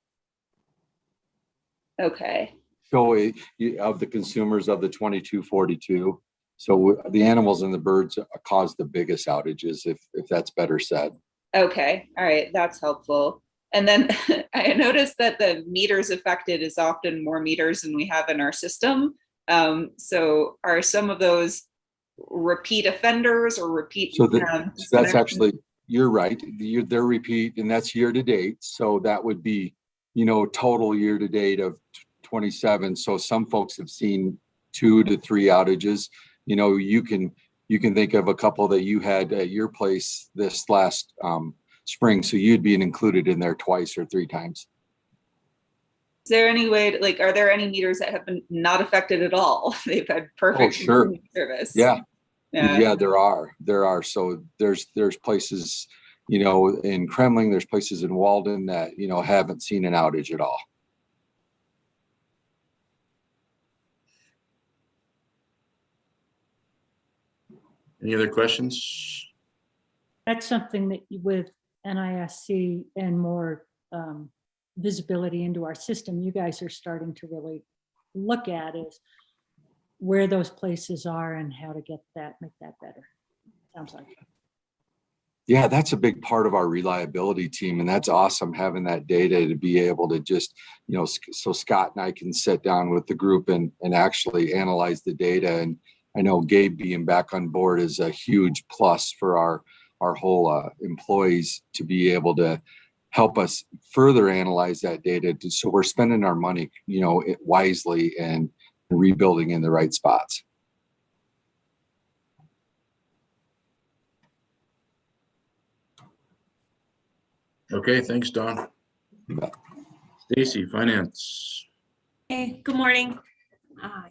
Okay. So of the consumers of the 2242. So the animals and the birds cause the biggest outages, if that's better said. Okay, all right, that's helpful. And then I noticed that the meters affected is often more meters than we have in our system. So are some of those repeat offenders or repeat? So that's actually, you're right. They're repeat, and that's year to date. So that would be, total year to date of 27. So some folks have seen 2 to 3 outages. You can think of a couple that you had at your place this last spring. So you'd be included in there 2 or 3 times. Is there any way to, are there any meters that have been not affected at all? They've had perfect sure. service. Yeah, there are. So there's places, in Kremling, there's places in Walden that, haven't seen an outage at all. Any other questions? That's something that with NISC and more visibility into our system, you guys are starting to really look at is where those places are and how to make that better. Sounds like. Yeah, that's a big part of our reliability team. And that's awesome having that data to be able to just, so Scott and I can sit down with the group and actually analyze the data. And I know Gabe being back on board is a huge plus for our whole employees to be able to help us further analyze that data. So we're spending our money, wisely and rebuilding in the right spots. Okay, thanks, Don. Stacy, finance. Hey, good morning.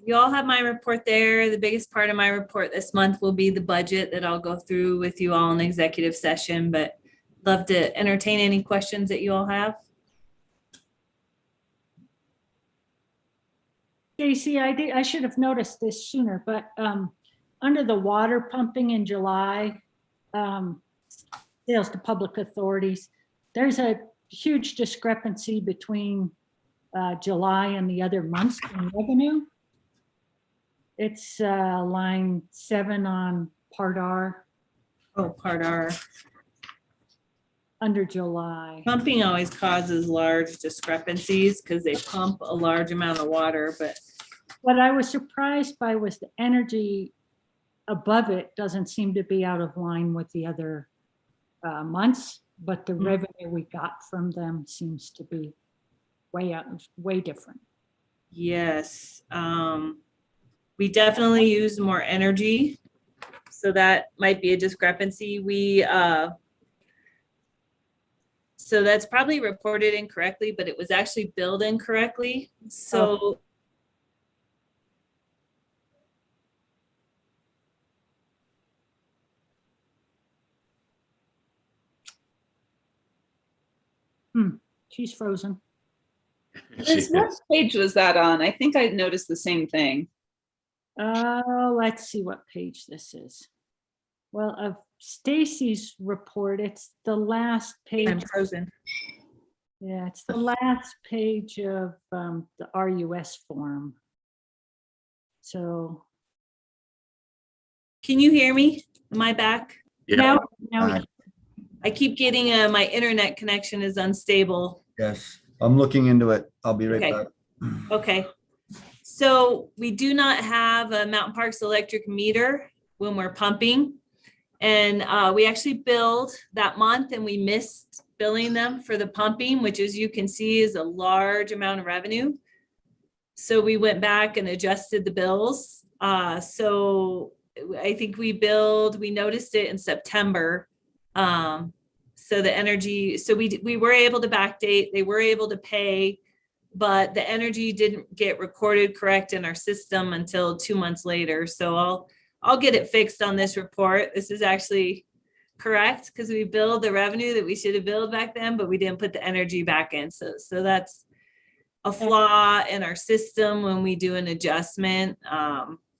You all have my report there. The biggest part of my report this month will be the budget that I'll go through with you all in executive session, but love to entertain any questions that you all have. Stacy, I should have noticed this sooner, but under the water pumping in July, sales to public authorities, there's a huge discrepancy between July and the other months in revenue. It's line 7 on Part R. Oh, Part R. Under July. Pumping always causes large discrepancies because they pump a large amount of water, but what I was surprised by was the energy above it doesn't seem to be out of line with the other months, but the revenue we got from them seems to be way different. yes. We definitely use more energy, so that might be a discrepancy. So that's probably reported incorrectly, but it was actually billed incorrectly. So She's frozen. Liz, what page was that on? I think I noticed the same thing. Let's see what page this is. Well, of Stacy's report, it's the last page. I'm frozen. Yeah, it's the last page of the RUS form. So. Can you hear me? Am I back? Yeah. Now I keep getting my internet connection is unstable. Yes, I'm looking into it. I'll be right Okay. back. Okay. So we do not have a Mountain Parks electric meter when we're pumping. And we actually billed that month and we missed billing them for the pumping, which as you can see is a large amount of revenue. So we went back and adjusted the bills. So I think we noticed it in September. So the energy, so we were able to backdate, they were able to pay, but the energy didn't get recorded correct in our system until 2 months later. So I'll get it fixed on this report. This is actually correct because we billed the revenue that we should have billed back then, but we didn't put the energy back in. So that's a flaw in our system when we do an adjustment.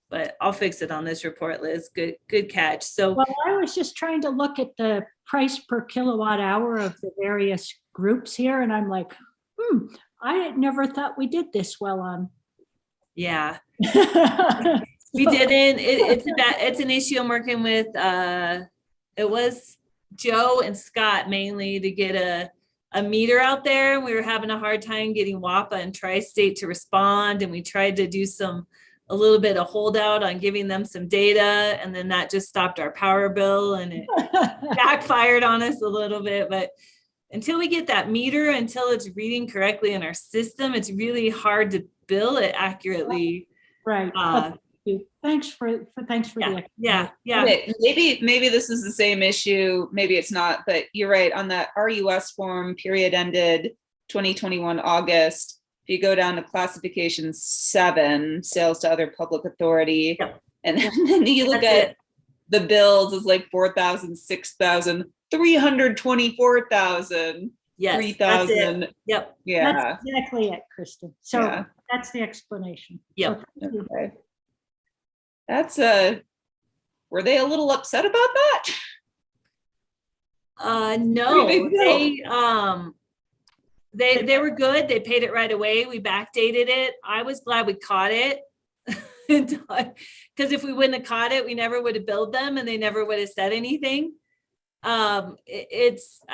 But I'll fix it on this report, Liz. Good catch. So well, I was just trying to look at the price per kilowatt hour of the various groups here, and I'm like, I had never thought we did this well on Yeah. We didn't, it's an issue I'm working with, it was Joe and Scott mainly to get a meter out there. We were having a hard time getting WAPA and Tri-State to respond. And we tried to do a little bit of holdout on giving them some data. And then that just stopped our power bill and it backfired on us a little bit. But until we get that meter, until it's reading correctly in our system, it's really hard to bill it accurately. Right. Thanks for the. Yeah. Okay, maybe this is the same issue, maybe it's not, but you're right, on that RUS form, period ended 2021 August. If you go down to classification 7, sales to other public authority, Yep. and then you look at the bills, it's like 4,000, 6,000, 324,000, Yes, 3,000. Yep. Yeah. That's exactly it, Kristen. So Yeah. that's the explanation. Yep. So thank you. Okay. That's were they a little upset about that? No, Pretty big bill. they were good. They paid it right away. We backdated it. I was glad we caught it. Because if we wouldn't have caught it, we never would have billed them and they never would have said anything. I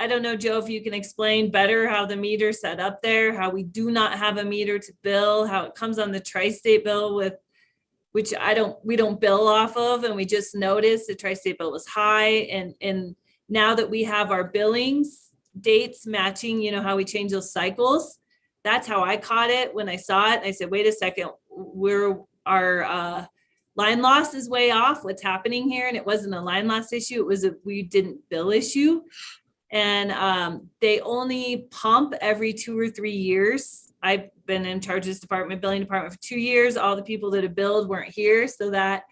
don't know, Joe, if you can explain better how the meter's set up there, how we do not have a meter to bill, how it comes on the Tri-State bill which we don't bill off of, and we just noticed the Tri-State bill was high. And now that we have our billings dates matching, how we change those cycles, that's how I caught it when I saw it. I said, wait a second, our line loss is way off. What's happening here? And it wasn't a line loss issue. It was we didn't bill issue. And they only pump every 2 or 3 years. I've been in charge of this billing department for 2 years. All the people that have billed weren't here, so that,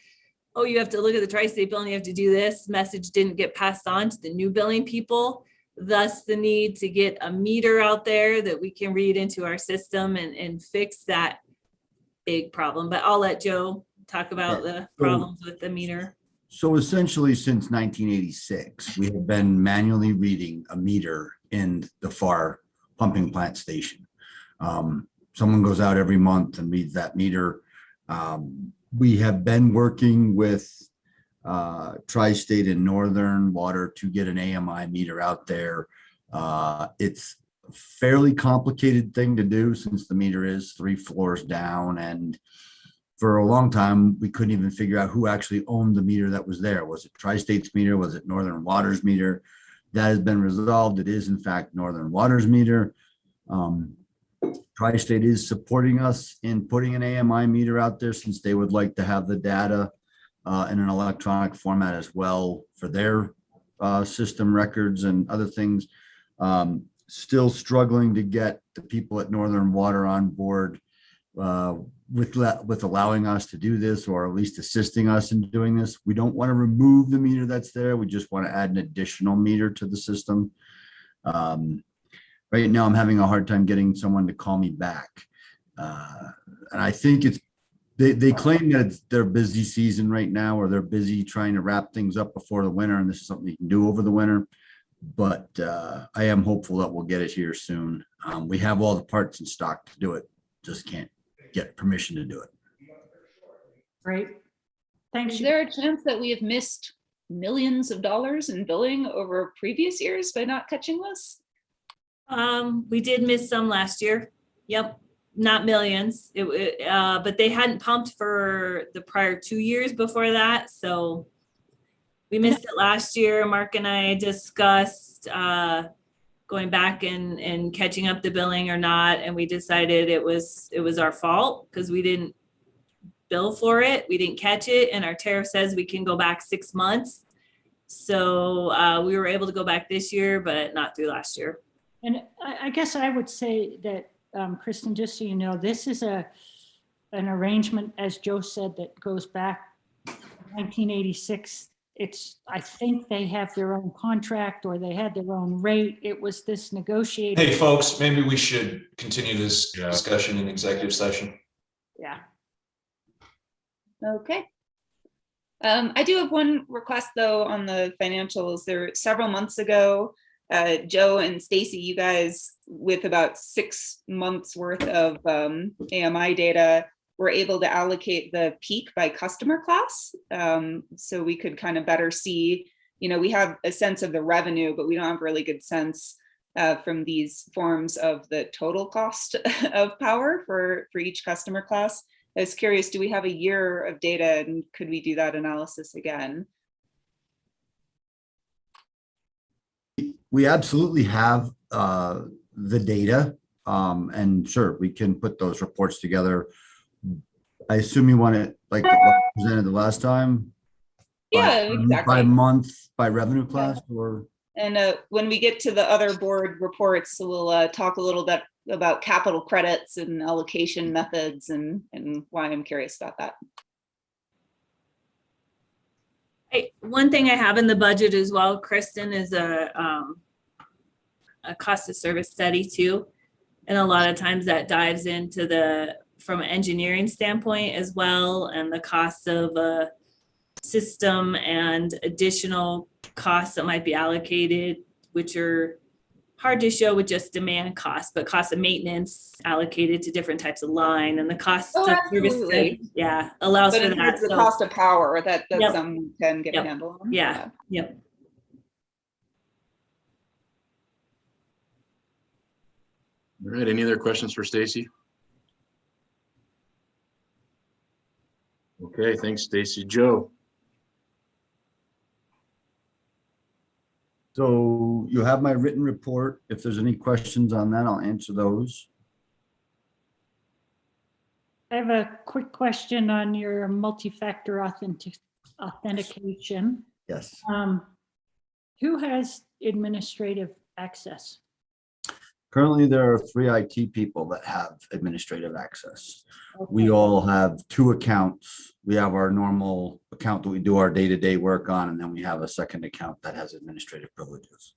you have to look at the Tri-State bill and you have to do this. Message didn't get passed on to the new billing people. Thus the need to get a meter out there that we can read into our system and fix that big problem. But I'll let Joe talk about the problems with the meter. So essentially, since 1986, we have been manually reading a meter in the FAR pumping plant station. Someone goes out every month and reads that meter. We have been working with Tri-State and Northern Water to get an AMI meter out there. It's a fairly complicated thing to do since the meter is 3 floors down, and for a long time, we couldn't even figure out who actually owned the meter that was there. Was it Tri-State's meter? Was it Northern Water's meter? That has been resolved. It is in fact Northern Water's meter. Tri-State is supporting us in putting an AMI meter out there since they would like to have the data in an electronic format as well for their system records and other things. Still struggling to get the people at Northern Water on board with allowing us to do this, or at least assisting us in doing this. We don't want to remove the meter that's there. We just want to add an additional meter to the system. Right now, I'm having a hard time getting someone to call me back. And I think they claim that it's their busy season right now, or they're busy trying to wrap things up before the winter, and this is something you can do over the winter. But I am hopeful that we'll get it here soon. We have all the parts in stock to do it, just can't get permission to do it. Great. Thanks. Is there a chance that we have missed millions of dollars in billing over previous years by not catching this? We did miss some last year. Yep. Not millions. But they hadn't pumped for the prior 2 years before that. So we missed it last year. Mark and I discussed going back and catching up the billing or not. And we decided it was our fault because we didn't bill for it. We didn't catch it. And our tariff says we can go back 6 months. So we were able to go back this year, but not through last year. And I guess I would say that, Kristen, just so you know, this is an arrangement, as Joe said, that goes back 1986. I think they have their own contract, or they had their own rate. It was this negotiated. Hey, folks, maybe we should continue this discussion in executive session. Yeah. Okay. I do have one request though on the financials. There several months ago, Joe and Stacy, you guys with about 6 months worth of AMI data we're able to allocate the peak by customer class. So we could kind of better see, we have a sense of the revenue, but we don't have a really good sense from these forms of the total cost of power for each customer class. I was curious, do we have a year of data, and could we do that analysis again? We absolutely have the data, and sure, we can put those reports together. I assume you want it like presented the last time? Yeah, exactly. By month, by revenue class, or? And when we get to the other board reports, we'll talk a little bit about capital credits and allocation methods and why I'm curious about that. One thing I have in the budget as well, Kristen, is a cost of service study too. And a lot of times that dives into from an engineering standpoint as well, and the cost of a system and additional costs that might be allocated, which are hard to show with just demand costs, but cost of maintenance allocated to different types of line, and the cost of service, allows but for that. The cost of power that Yep. some can get a handle on. Yeah. Yep. All right, any other questions for Stacy? Okay, thanks, Stacy. Joe? So you have my written report. If there's any questions on that, I'll answer those. I have a quick question on your multi-factor authentication. Yes. Who has administrative access? Currently, there are 3 IT people that have administrative access. We all have 2 accounts. We have our normal account that we do our day-to-day work on, and then we have a second account that has administrative privileges.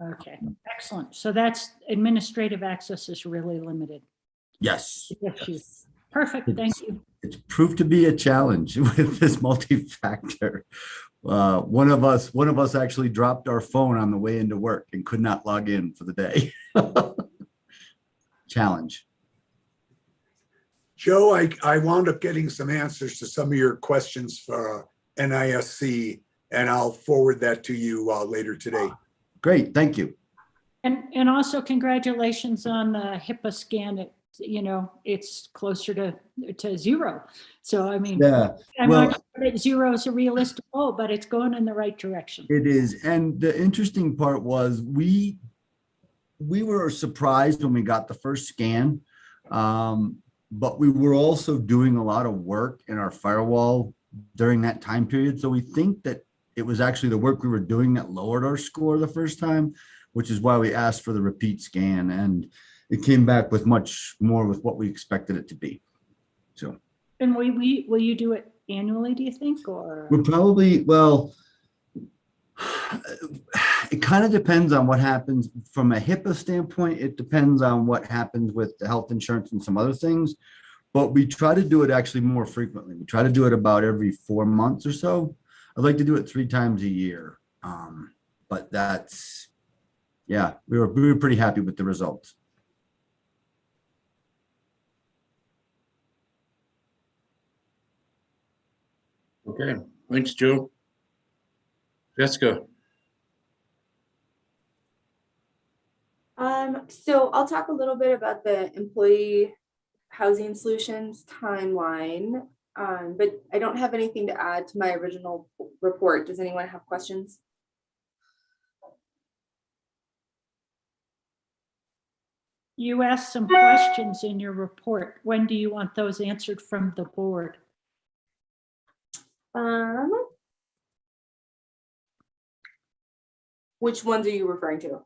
Okay, excellent. So that's administrative access is really limited. Yes. Yes. Perfect, thank you. It's proved to be a challenge with this multi-factor. One of us actually dropped our phone on the way into work and could not log in for the day. Challenge. Joe, I wound up getting some answers to some of your questions for NISC, and I'll forward that to you later today. Great, thank you. And also congratulations on the HIPAA scan. It's closer to 0. So I mean, yeah, I'm not sure that 0 is a realistic goal, but it's going in the right direction. It is. And the interesting part was we were surprised when we got the first scan, but we were also doing a lot of work in our firewall during that time period. So we think that it was actually the work we were doing that lowered our score the first time, which is why we asked for the repeat scan. And it came back with much more with what we expected it to be. So. And will you do it annually, do you think, or? We're probably, well, it kind of depends on what happens from a HIPAA standpoint. It depends on what happens with the health insurance and some other things, but we try to do it actually more frequently. We try to do it about every 4 months or so. I'd like to do it 3 times a year. But that's, yeah, we were pretty happy with the results. Okay, thanks, Joe. Jessica? So I'll talk a little bit about the employee housing solutions timeline, but I don't have anything to add to my original report. Does anyone have questions? You asked some questions in your report. When do you want those answered from the board? Which ones are you referring to?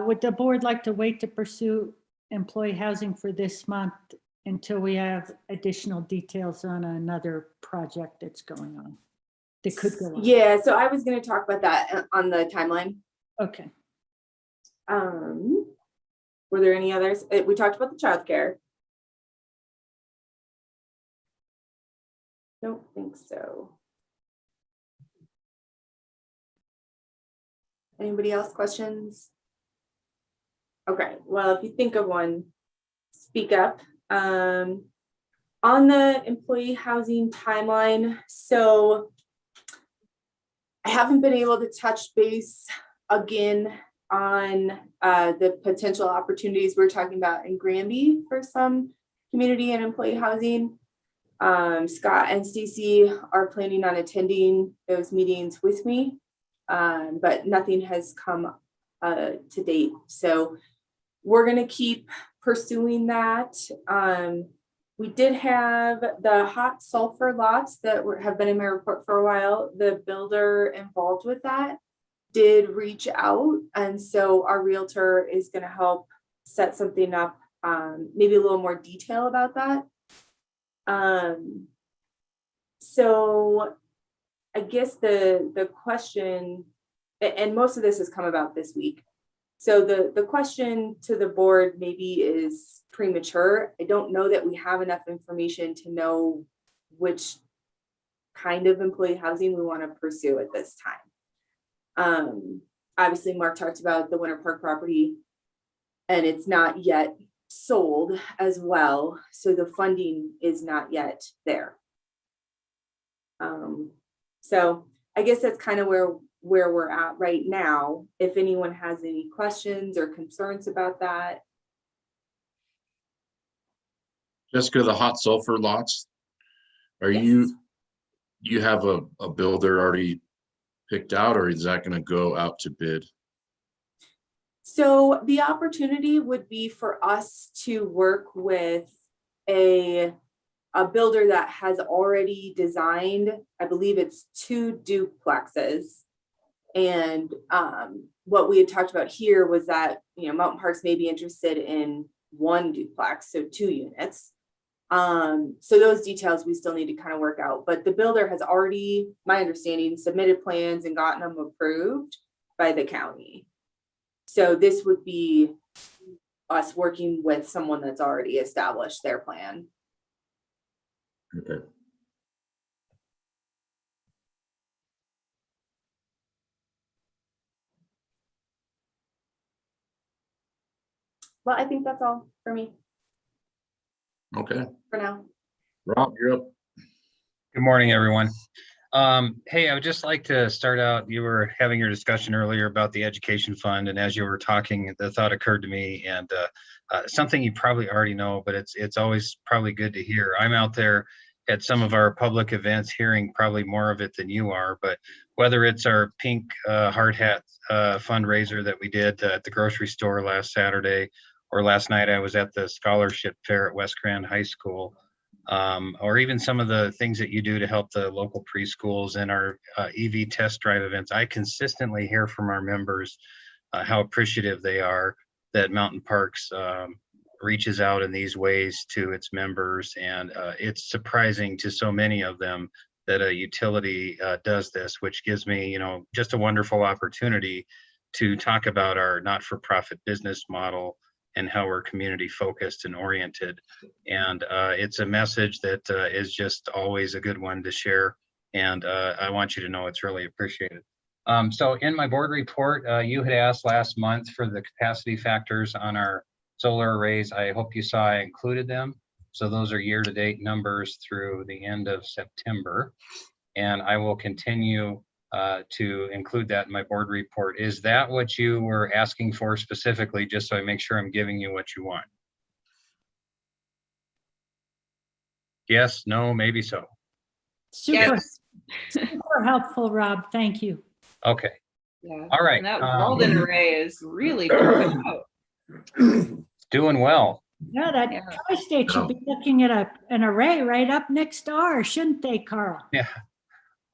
Would the board like to wait to pursue employee housing for this month until we have additional details on another project that's going on? That could go on. Yeah, so I was going to talk about that on the timeline. Okay. Were there any others? We talked about the childcare. Don't think so. Anybody else questions? Okay, well, if you think of one, speak up. On the employee housing timeline, so I haven't been able to touch base again on the potential opportunities we're talking about in Granby for some community and employee housing. Scott and Stacy are planning on attending those meetings with me, but nothing has come to date. So we're going to keep pursuing that. We did have the hot sulfur lots that have been in my report for a while. The builder involved with that did reach out. And so our realtor is going to help set something up, maybe a little more detail about that. So I guess the question, and most of this has come about this week. So the question to the board maybe is premature. I don't know that we have enough information to know which kind of employee housing we want to pursue at this time. Obviously, Mark talked about the Winter Park property, and it's not yet sold as well. So the funding is not yet there. So I guess that's kind of where we're at right now. If anyone has any questions or concerns about that. Jessica, the hot sulfur lots, are Yes. you have a builder already picked out, or is that going to go out to bid? So the opportunity would be for us to work with a builder that has already designed, I believe it's 2 duplexes. And what we had talked about here was that, Mountain Parks may be interested in 1 duplex, so 2 units. So those details we still need to kind of work out, but the builder has already, my understanding, submitted plans and gotten them approved by the county. So this would be us working with someone that's already established their plan. Okay. Well, I think that's all for me Okay. for now. Rob, you're up. Good morning, everyone. Hey, I would just like to start out, you were having your discussion earlier about the education fund, and as you were talking, the thought occurred to me, and something you probably already know, but it's always probably good to hear. I'm out there at some of our public events hearing probably more of it than you are, but whether it's our pink hard hat fundraiser that we did at the grocery store last Saturday, or last night I was at the scholarship fair at West Grand High School, or even some of the things that you do to help the local preschools and our EV test drive events, I consistently hear from our members how appreciative they are that Mountain Parks reaches out in these ways to its members. And it's surprising to so many of them that a utility does this, which gives me, just a wonderful opportunity to talk about our not-for-profit business model and how we're community focused and oriented. And it's a message that is just always a good one to share. And I want you to know it's really appreciated. So in my board report, you had asked last month for the capacity factors on our solar arrays. I hope you saw I included them. So those are year-to-date numbers through the end of September. And I will continue to include that in my board report. Is that what you were asking for specifically, just so I make sure I'm giving you what you want? Yes, no, maybe so. Super, Yes. super helpful, Rob. Thank you. Okay. Yeah. All right. And that Walden array is really broken out. Doing well. Yeah, that tri-state should be looking at an array right up next door, shouldn't they, Carl? Yeah.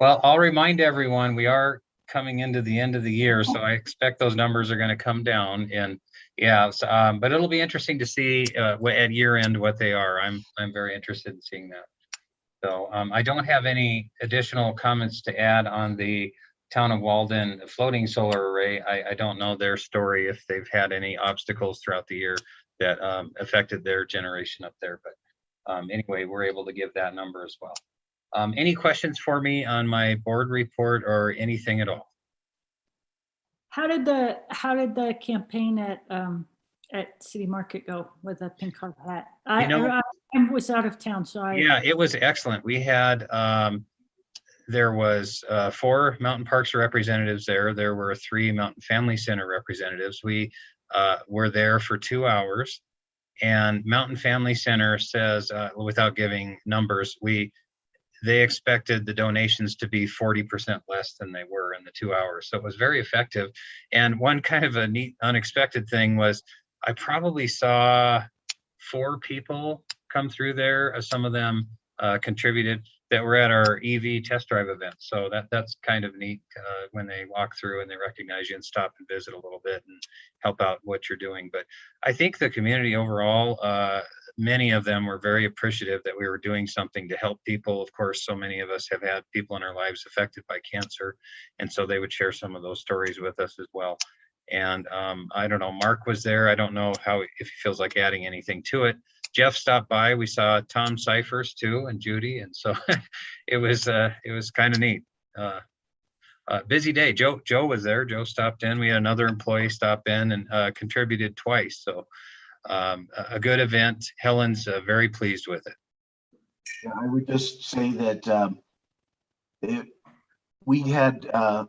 Well, I'll remind everyone, we are coming into the end of the year, so I expect those numbers are going to come down. And yeah, so, but it'll be interesting to see at year end what they are. I'm very interested in seeing that. So I don't have any additional comments to add on the Town of Walden floating solar array. I don't know their story, if they've had any obstacles throughout the year that affected their generation up there. But anyway, we're able to give that number as well. Any questions for me on my board report or anything at all? How did the campaign at at City Market go with a pink hard hat. I was out of town, so Yeah, it was excellent. We had, there was 4 Mountain Parks representatives there. There were 3 Mountain Family Center representatives. We were there for 2 hours. And Mountain Family Center says, without giving numbers, they expected the donations to be 40% less than they were in the 2 hours. So it was very effective. And one kind of a neat, unexpected thing was I probably saw 4 people come through there. Some of them contributed that were at our EV test drive event. So that's kind of neat when they walk through and they recognize you and stop and visit a little bit and help out what you're doing. But I think the community overall, many of them were very appreciative that we were doing something to help people. Of course, so many of us have had people in our lives affected by cancer. And so they would share some of those stories with us as well. And I don't know, Mark was there. I don't know if he feels like adding anything to it. Jeff stopped by. We saw Tom Cyphers too, and Judy. And so it was kind of neat. Busy day. Joe was there. Joe stopped in. We had another employee stop in and contributed twice. So a good event. Helen's very pleased with it. Yeah, I would just say that we had a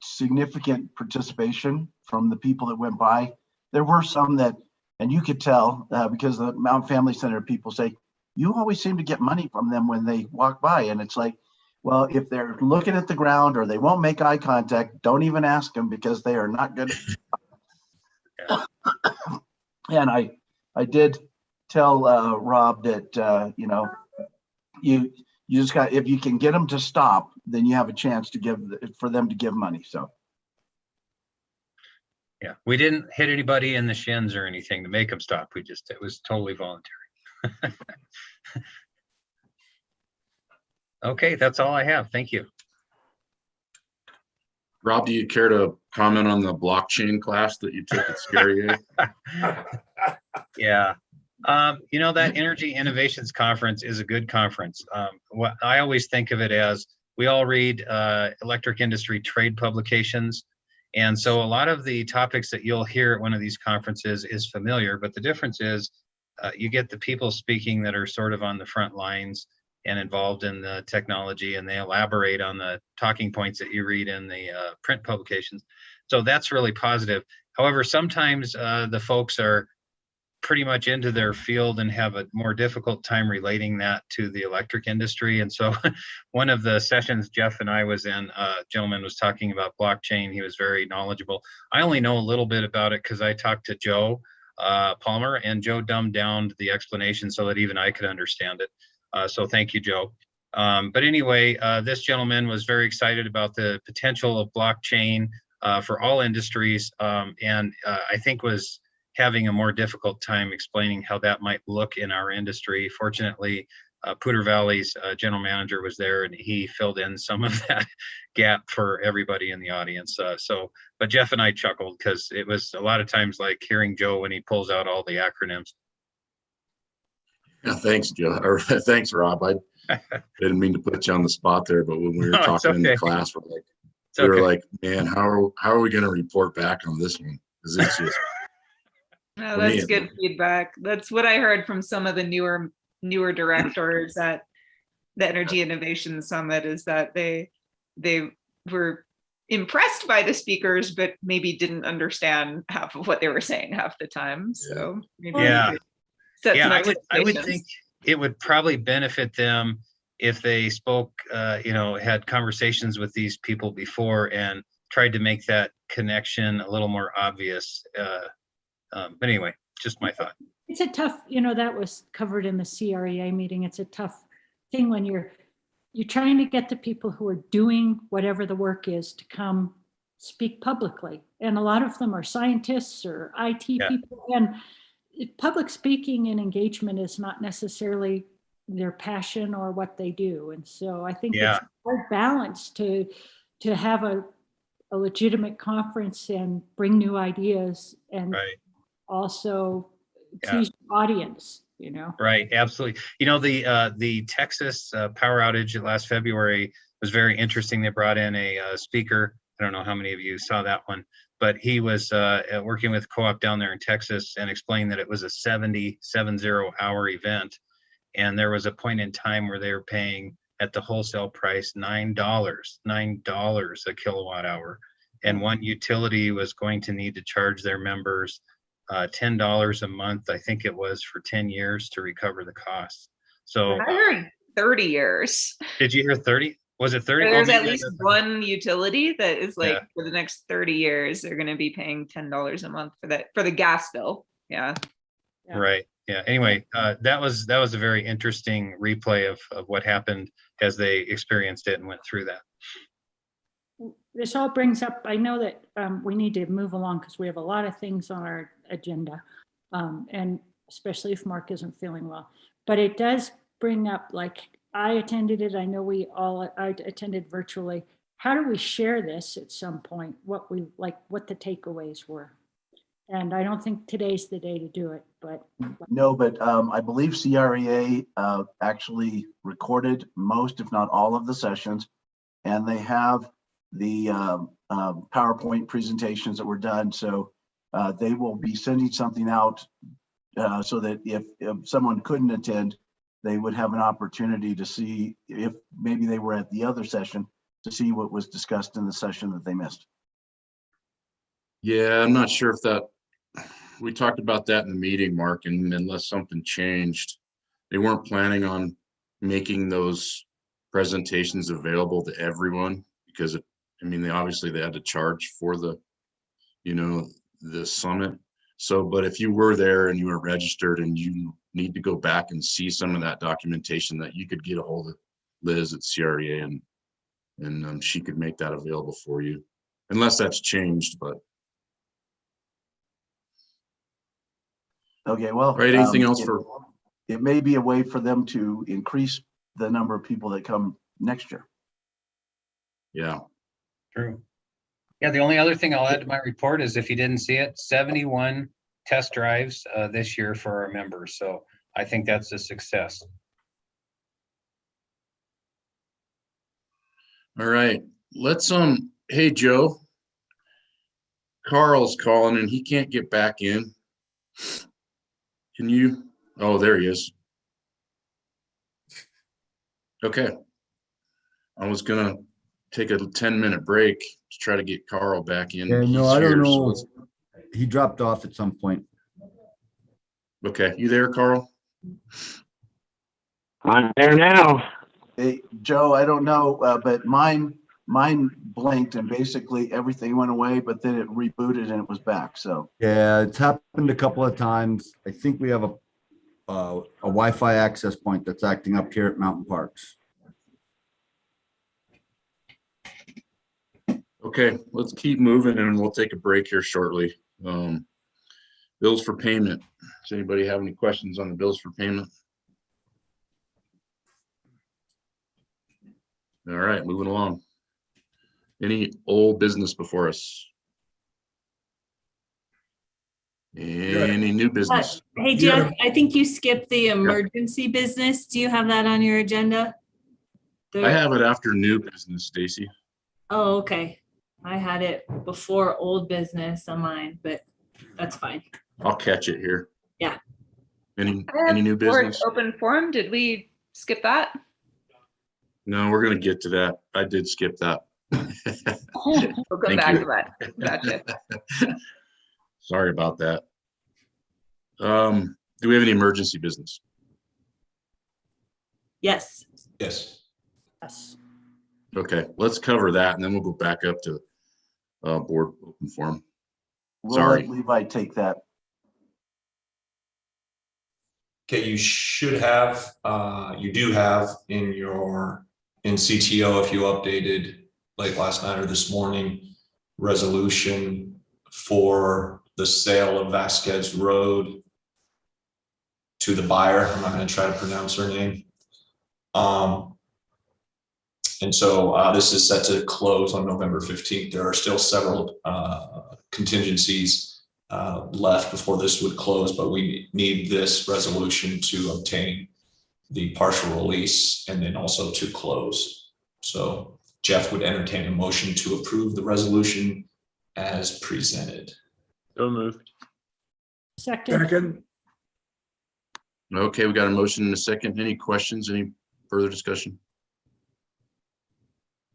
significant participation from the people that went by. There were some that, and you could tell because the Mountain Family Center people say, you always seem to get money from them when they walk by. And it's like, well, if they're looking at the ground or they won't make eye contact, don't even ask them because they are not good. And I did tell Rob that, you just got, if you can get them to stop, then you have a chance to for them to give money. So. Yeah, we didn't hit anybody in the shins or anything to make them stop. It was totally voluntary. Okay, that's all I have. Thank you. Rob, do you care to comment on the blockchain class that you took at Scary A? Yeah. That Energy Innovations Conference is a good conference. What I always think of it as, we all read electric industry trade publications. And so a lot of the topics that you'll hear at one of these conferences is familiar, but the difference is you get the people speaking that are sort of on the front lines and involved in the technology, and they elaborate on the talking points that you read in the print publications. So that's really positive. However, sometimes the folks are pretty much into their field and have a more difficult time relating that to the electric industry. And so one of the sessions Jeff and I was in, a gentleman was talking about blockchain. He was very knowledgeable. I only know a little bit about it because I talked to Joe Palmer, and Joe dumbed down the explanation so that even I could understand it. So thank you, Joe. But anyway, this gentleman was very excited about the potential of blockchain for all industries, and I think was having a more difficult time explaining how that might look in our industry. Fortunately, Poudre Valley's general manager was there, and he filled in some of that gap for everybody in the audience. But Jeff and I chuckled because it was a lot of times like hearing Joe when he pulls out all the acronyms. Yeah, thanks, Joe. Or thanks, Rob. I didn't mean to put you on the spot there, but when we were talking in the class, we were like, man, how are we going to report back on this one? Because it's just. No, that's good feedback. That's what I heard from some of the newer directors at the Energy Innovation Summit, is that they were impressed by the speakers, but maybe didn't understand half of what they were saying half the time. So maybe I would think it would probably benefit them if they spoke, had conversations with these people before and tried to make that connection a little more obvious. But anyway, just my thought. It's a tough, that was covered in the CREA meeting. It's a tough thing when you're trying to get the people who are doing whatever the work is to come speak publicly. And a lot of them are scientists or IT people. And public speaking and engagement is not necessarily their passion or what they do. And so I think it's a hard balance to have a legitimate conference and bring new ideas and also please the audience, Right, absolutely. The Texas power outage last February was very interesting. They brought in a speaker I don't know how many of you saw that one, but he was working with co-op down there in Texas and explained that it was a 70 hour event. And there was a point in time where they were paying at the wholesale price $9 a kilowatt hour. And one utility was going to need to charge their members $10 a month, I think it was, for 10 years to recover the costs. So I heard 30 years. did you hear 30? Was it 30? There's Well, at least one utility that is like, Yeah. for the next 30 years, they're going to be paying $10 a month for the gas bill. Yeah. Yeah. Right. Yeah. Anyway, that was a very interesting replay of what happened as they experienced it and went through that. This all brings up, I know that we need to move along because we have a lot of things on our agenda. And especially if Mark isn't feeling well, but it does bring up, like, I attended it. I know I attended virtually. How do we share this at some point? What the takeaways were? And I don't think today's the day to do it, but. No, but I believe CREA actually recorded most, if not all, of the sessions, and they have the PowerPoint presentations that were done. So they will be sending something out so that if someone couldn't attend, they would have an opportunity to see if maybe they were at the other session to see what was discussed in the session that they missed. Yeah, I'm not sure if we talked about that in the meeting, Mark, and unless something changed, they weren't planning on making those presentations available to everyone because obviously they had to charge for the summit. So, but if you were there and you were registered and you need to go back and see some of that documentation, that you could get a hold of Liz at CREA and she could make that available for you, unless that's changed, but. Okay, well. Right, anything else it may be a way for them to increase the number of people that come next year. Yeah. True. Yeah, the only other thing I'll add to my report is, if you didn't see it, 71 test drives this year for our members. So I think that's a success. All right, let's hey Joe, Carl's calling and he can't get back in. Can you? Oh, there he is. Okay. I was gonna take a 10-minute break to try to get Carl back in. Yeah, no, He's I don't here, know. so He dropped off at some point. okay, you there, Carl? I'm there now. Hey, Joe, I don't know, but mine blinked and basically everything went away, but then it rebooted and it was back. So Yeah, it's happened a couple of times. I think we have a Wi-Fi access point that's acting up here at Mountain Parks. Okay, let's keep moving and we'll take a break here shortly. Bills for payment. Does anybody have any questions on the bills for payment? All right, moving along. Any old business before us? Any new business? Hey, Jeff, I think you skipped the emergency business. Do you have that on your agenda? I have it after new business, Stacy. Oh, okay. I had it before old business on mine, but that's fine. I'll catch it here. Yeah. Any new business? Open forum, did we skip that? No, we're gonna get to that. I did skip that. We'll come Thank back you. to that. Gotcha. Sorry about that. Do we have any emergency business? Yes. Yes. Yes. Okay, let's cover that and then we'll go back up to board open forum. we'll Sorry. let Levi take that. Okay, you should have, you do have in CTO, if you updated late last night or this morning, resolution for the sale of Vasquez Road to the buyer. I'm not going to try to pronounce her name. And so this is set to close on November 15th. There are still several contingencies left before this would close, but we need this resolution to obtain the partial release and then also to close. So Jeff would entertain a motion to approve the resolution as presented. So moved. Second, Second, Okay, we got a motion and a second. Any questions? Any further discussion?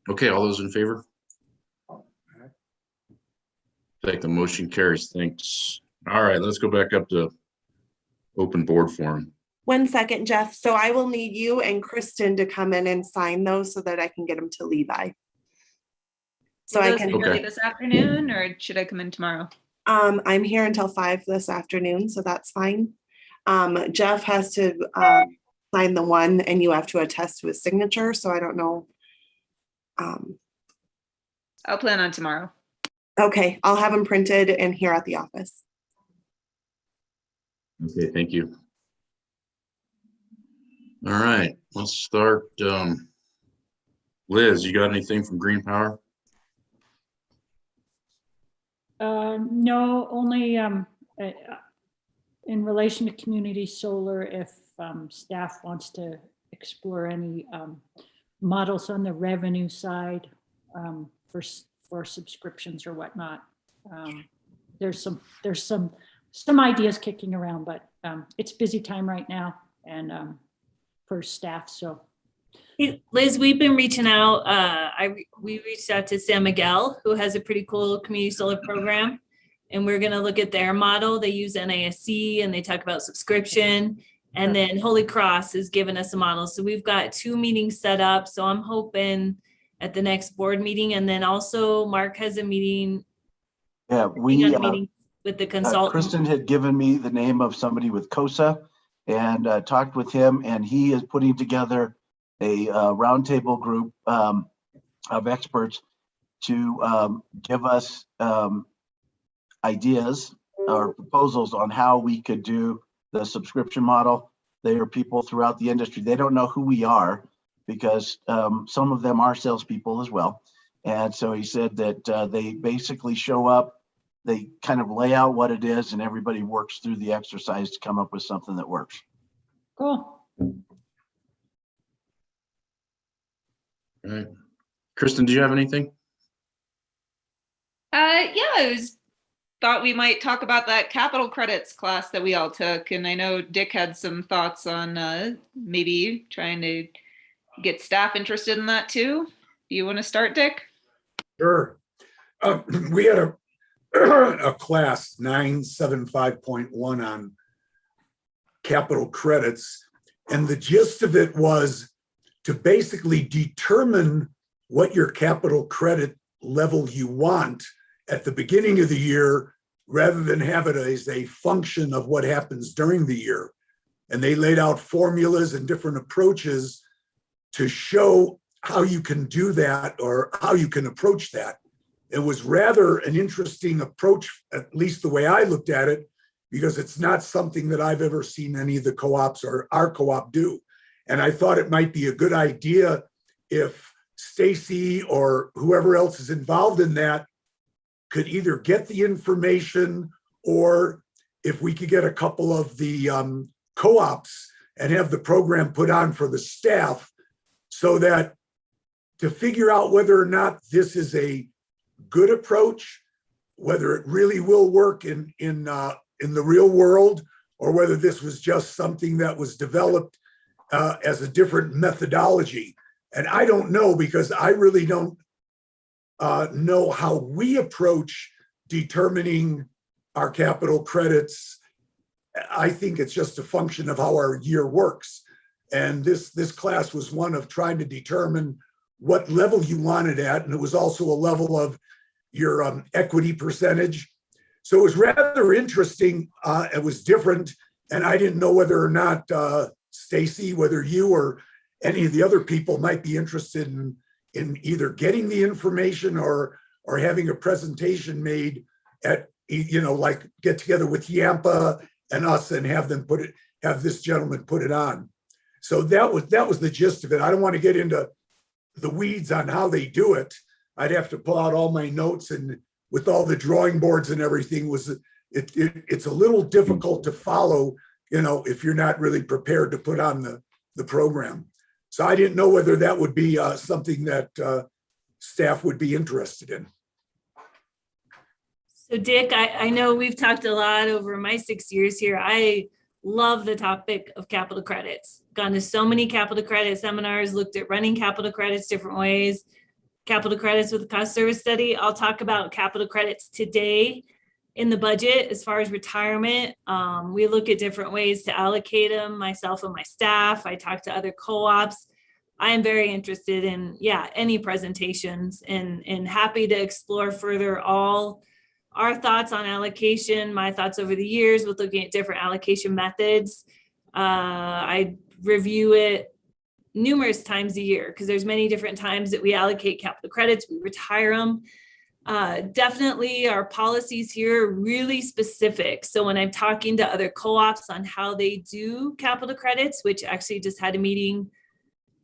Okay, all those in favor? Like the motion carries. Thanks. All right, let's go back up to open board forum. 1 second, Jeff. So I will need you and Kristen to come in and sign those so that I can get them to Levi. So I can, Okay. this afternoon, or should I come in tomorrow? I'm here until 5 this afternoon, so that's fine. Jeff has to sign the one and you have to attest to his signature. So I don't know. I'll plan on tomorrow. Okay, I'll have them printed and here at the office. Okay, thank you. All right, let's start. Liz, you got anything from Green Power? no, only in relation to community solar, if staff wants to explore any models on the revenue side for subscriptions or whatnot. There's some ideas kicking around, but it's busy time right now and for staff. So Hey, Liz, we've been reaching out. We reached out to San Miguel, who has a pretty cool community solar program. And we're going to look at their model. They use NISC and they talk about subscription. And then Holy Cross has given us a model. So we've got 2 meetings set up. So I'm hoping at the next board meeting. And then also Mark has a meeting. Yeah, Meeting with the consultant. Kristen had given me the name of somebody with COSA and talked with him, and he is putting together a roundtable group of experts to give us ideas or proposals on how we could do the subscription model. They are people throughout the industry. They don't know who we are because some of them are salespeople as well. And so he said that they basically show up, they kind of lay out what it is, and everybody works through the exercise to come up with something that works. cool. All right. Kristen, do you have anything? Yeah, I thought we might talk about that capital credits class that we all took. And I know Dick had some thoughts on maybe trying to get staff interested in that too. Do you want to start, Dick? sure. We had a class 975.1 on capital credits. And the gist of it was to basically determine what your capital credit level you want at the beginning of the year, rather than have it as a function of what happens during the year. And they laid out formulas and different approaches to show how you can do that or how you can approach that. It was rather an interesting approach, at least the way I looked at it, because it's not something that I've ever seen any of the co-ops or our co-op do. And I thought it might be a good idea if Stacy or whoever else is involved in that could either get the information, or if we could get a couple of the co-ops and have the program put on for the staff, so that to figure out whether or not this is a good approach, whether it really will work in the real world, or whether this was just something that was developed as a different methodology. And I don't know, because I really don't know how we approach determining our capital credits. I think it's just a function of how our year works. And this class was one of trying to determine what level you wanted at. And it was also a level of your equity percentage. So it was rather interesting. It was different. And I didn't know whether or not Stacy, whether you or any of the other people might be interested in either getting the information or having a presentation made at, like get together with Yampa and us and have this gentleman put it on. So that was the gist of it. I don't want to get into the weeds on how they do it. I'd have to pull out all my notes, and with all the drawing boards and everything, it's a little difficult to follow, if you're not really prepared to put on the program. So I didn't know whether that would be something that staff would be interested in. So Dick, I know we've talked a lot over my 6 years here. I love the topic of capital credits. Gone to so many capital credit seminars, looked at running capital credits different ways, capital credits with the cost service study. I'll talk about capital credits today in the budget as far as retirement. We look at different ways to allocate them, myself and my staff. I talk to other co-ops. I am very interested in, any presentations and happy to explore further all our thoughts on allocation, my thoughts over the years with looking at different allocation methods. I review it numerous times a year because there's many different times that we allocate capital credits, we retire them. Definitely our policies here are really specific. So when I'm talking to other co-ops on how they do capital credits, which actually just had a meeting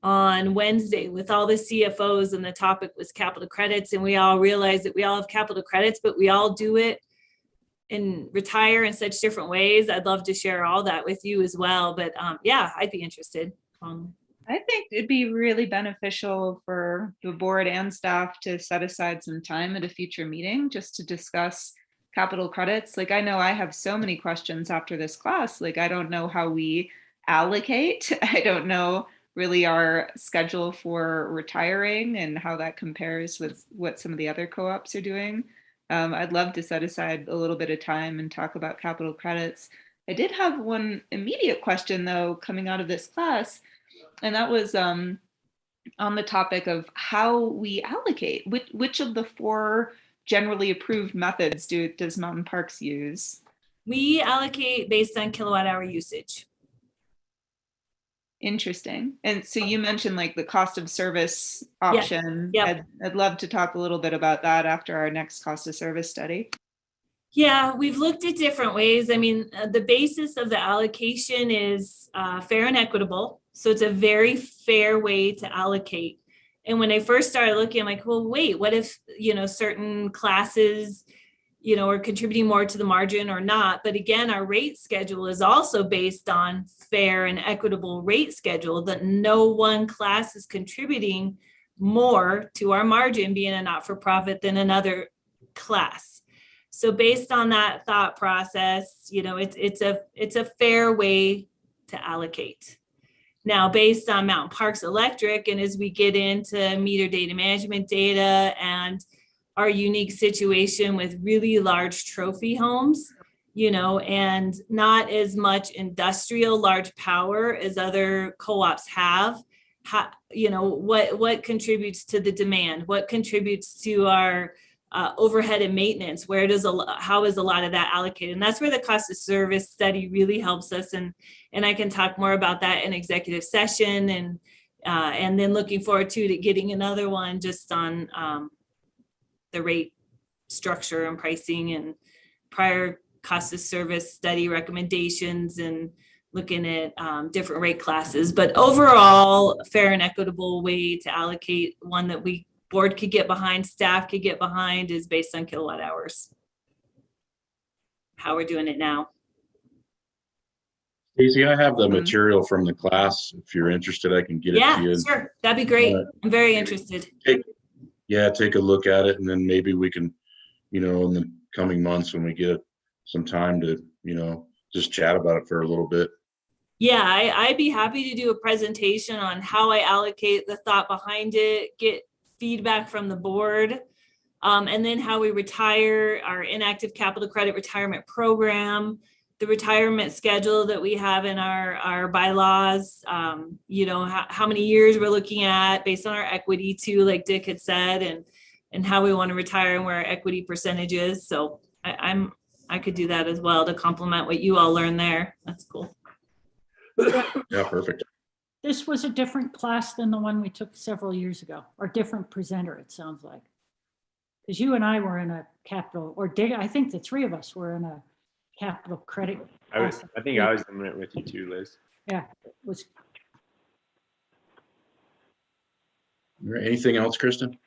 on Wednesday with all the CFOs, and the topic was capital credits, and we all realized that we all have capital credits, but we all do it and retire in such different ways. I'd love to share all that with you as well, but I'd be interested. I think it'd be really beneficial for the board and staff to set aside some time at a future meeting just to discuss capital credits. Like, I know I have so many questions after this class. Like, I don't know how we allocate. I don't know really our schedule for retiring and how that compares with what some of the other co-ops are doing. I'd love to set aside a little bit of time and talk about capital credits. I did have one immediate question though, coming out of this class, and that was on the topic of how we allocate. Which of the 4 generally approved methods does Mountain Parks use? We allocate based on kilowatt hour usage. Interesting. And so you mentioned like the cost of service option. Yep. I'd love to talk a little bit about that after our next cost of service study. Yeah, we've looked at different ways. I mean, the basis of the allocation is fair and equitable. So it's a very fair way to allocate. And when I first started looking, I'm like, well, wait, what if, certain classes, are contributing more to the margin or not? But again, our rate schedule is also based on fair and equitable rate schedule, that no one class is contributing more to our margin being a not-for-profit than another class. So based on that thought process, it's a fair way to allocate. Now, based on Mountain Parks Electric, and as we get into meter data management data and our unique situation with really large trophy homes, and not as much industrial large power as other co-ops have, what contributes to the demand, what contributes to our overhead and maintenance, how is a lot of that allocated? And that's where the cost of service study really helps us. And I can talk more about that in executive session, and then looking forward to getting another one just on the rate structure and pricing and prior cost of service study recommendations and looking at different rate classes. But overall, fair and equitable way to allocate, one that board could get behind, staff could get behind, is based on kilowatt hours. How we're doing it now. Stacey, I have the material from the class. If you're interested, I can get it to you. Yeah, sure. That'd be great. I'm very interested. Take a look at it, and then maybe we can, in the coming months when we get some time to, just chat about it for a little bit. Yeah, I'd be happy to do a presentation on how I allocate, the thought behind it, get feedback from the board, and then how we retire, our inactive capital credit retirement program, the retirement schedule that we have in our bylaws, how many years we're looking at based on our equity too, like Dick had said, and how we want to retire and where our equity percentage is. So I could do that as well to complement what you all learned there. That's cool. Yeah, perfect. This was a different class than the one we took several years ago, or different presenter, it sounds like. Because you and I were in a capital, or Dick, I think the 3 of us were in a capital credit. I think I was doing it with you too, Liz. Yeah, it was. Anything else, Kristen?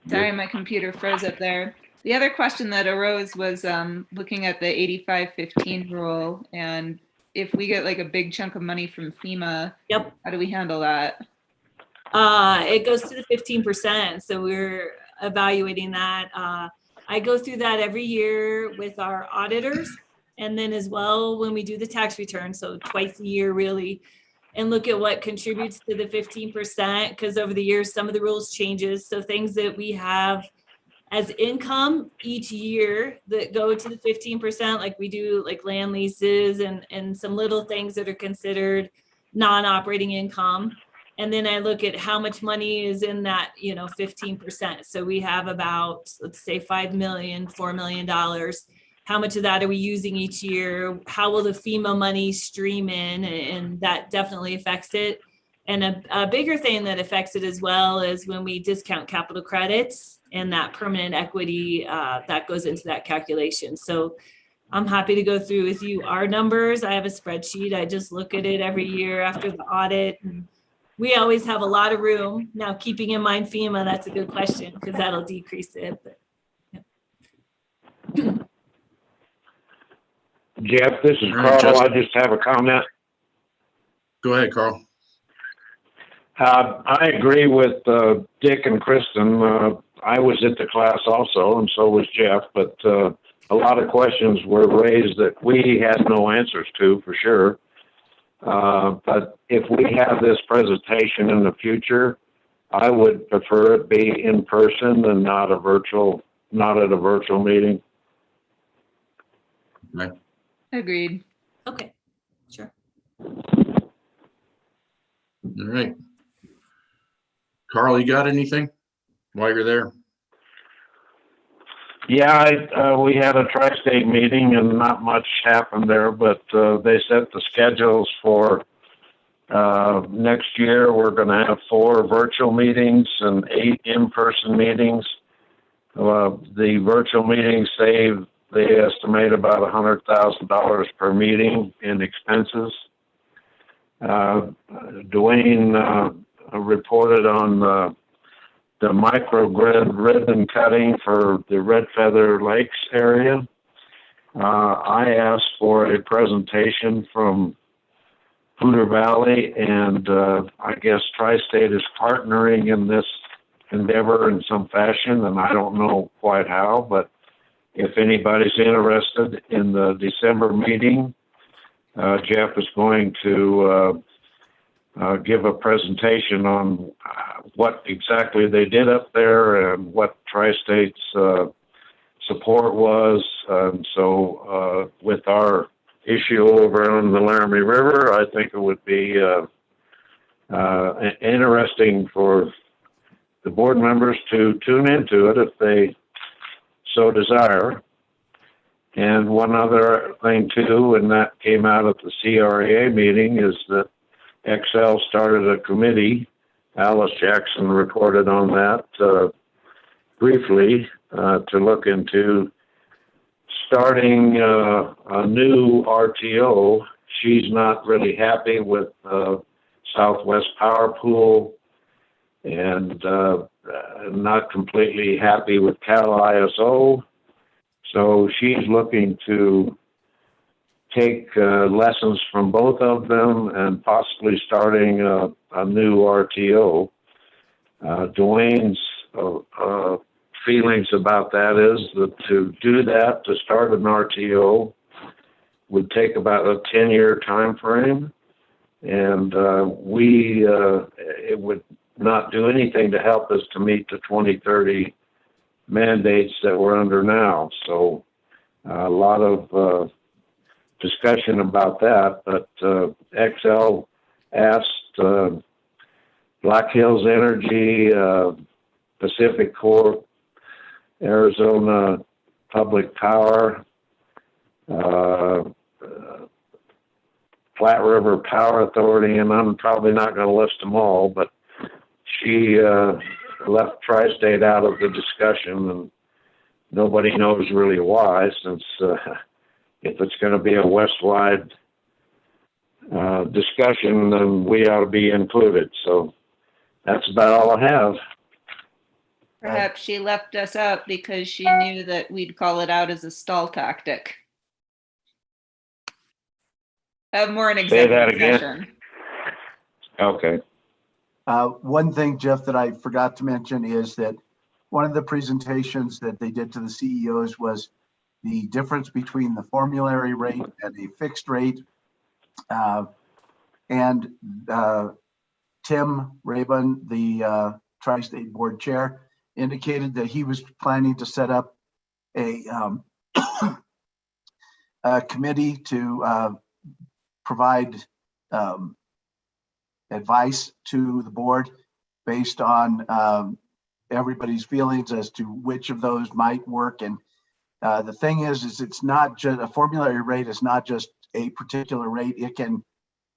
Sorry, my computer froze up there. The other question that arose was looking at the 85-15 rule, and if we get like a big chunk of money from FEMA, yep, how do we handle that? It goes to the 15%. So we're evaluating that. I go through that every year with our auditors. And then as well, when we do the tax return, so twice a year really, and look at what contributes to the 15%, because over the years, some of the rules changes. So things that we have as income each year that go to the 15%, like we do like land leases and some little things that are considered non-operating income. And then I look at how much money is in that, 15%. So we have about, let's say $4 million. How much of that are we using each year? How will the FEMA money stream in? And that definitely affects it. And a bigger thing that affects it as well is when we discount capital credits and that permanent equity that goes into that calculation. So I'm happy to go through with you our numbers. I have a spreadsheet. I just look at it every year after the audit. And we always have a lot of room. Now, keeping in mind FEMA, that's a good question because that'll decrease it. But, yeah. Jeff, this is All right, Carl. I Justin. just have a comment. Go ahead, Carl. I agree with Dick and Kristen. I was at the class also, and so was Jeff, but a lot of questions were raised that we had no answers to, for sure. But if we have this presentation in the future, I would prefer it be in person and not at a virtual meeting. Okay. Agreed. Okay, sure. All right. Carl, you got anything while you're there? Yeah, we had a tri-state meeting and not much happened there, but they set the schedules for next year. We're going to have 4 virtual meetings and 8 in-person meetings. The virtual meetings save, they estimate, about $100,000 per meeting in expenses. Dwayne reported on the microgrid ribbon cutting for the Red Feather Lakes area. I asked for a presentation from Poudre Valley, and I guess Tri-State is partnering in this endeavor in some fashion, and I don't know quite how, but if anybody's interested in the December meeting, Jeff is going to give a presentation on what exactly they did up there and what Tri-State's support was. So with our issue over on the Laramie River, I think it would be interesting for the board members to tune into it if they so desire. And one other thing too, and that came out at the CRA meeting, is that XL started a committee. Alice Jackson reported on that briefly to look into starting a new RTO. She's not really happy with Southwest Power Pool and not completely happy with Cal ISO. So she's looking to take lessons from both of them and possibly starting a new RTO. Dwayne's feelings about that is that to do that, to start an RTO, would take about a 10-year time frame, and it would not do anything to help us to meet the 2030 mandates that we're under now. So a lot of discussion about that, but XL asked Black Hills Energy, Pacific Corp, Arizona Public Power, Flat River Power Authority, and I'm probably not going to list them all, but she left Tri-State out of the discussion, and nobody knows really why, since if it's going to be a West-wide discussion, then we ought to be included. So that's about all I have. Perhaps she left us out because she knew that we'd call it out as a stall tactic. Have more in Say that executive again. session. Okay. One thing, Jeff, that I forgot to mention is that one of the presentations that they did to the CEOs was the difference between the formulary rate and a fixed rate. And Tim Rabun, the Tri-State Board Chair, indicated that he was planning to set up a committee to provide advice to the board based on everybody's feelings as to which of those might work. And the thing is it's not just a formulary rate is not just a particular rate.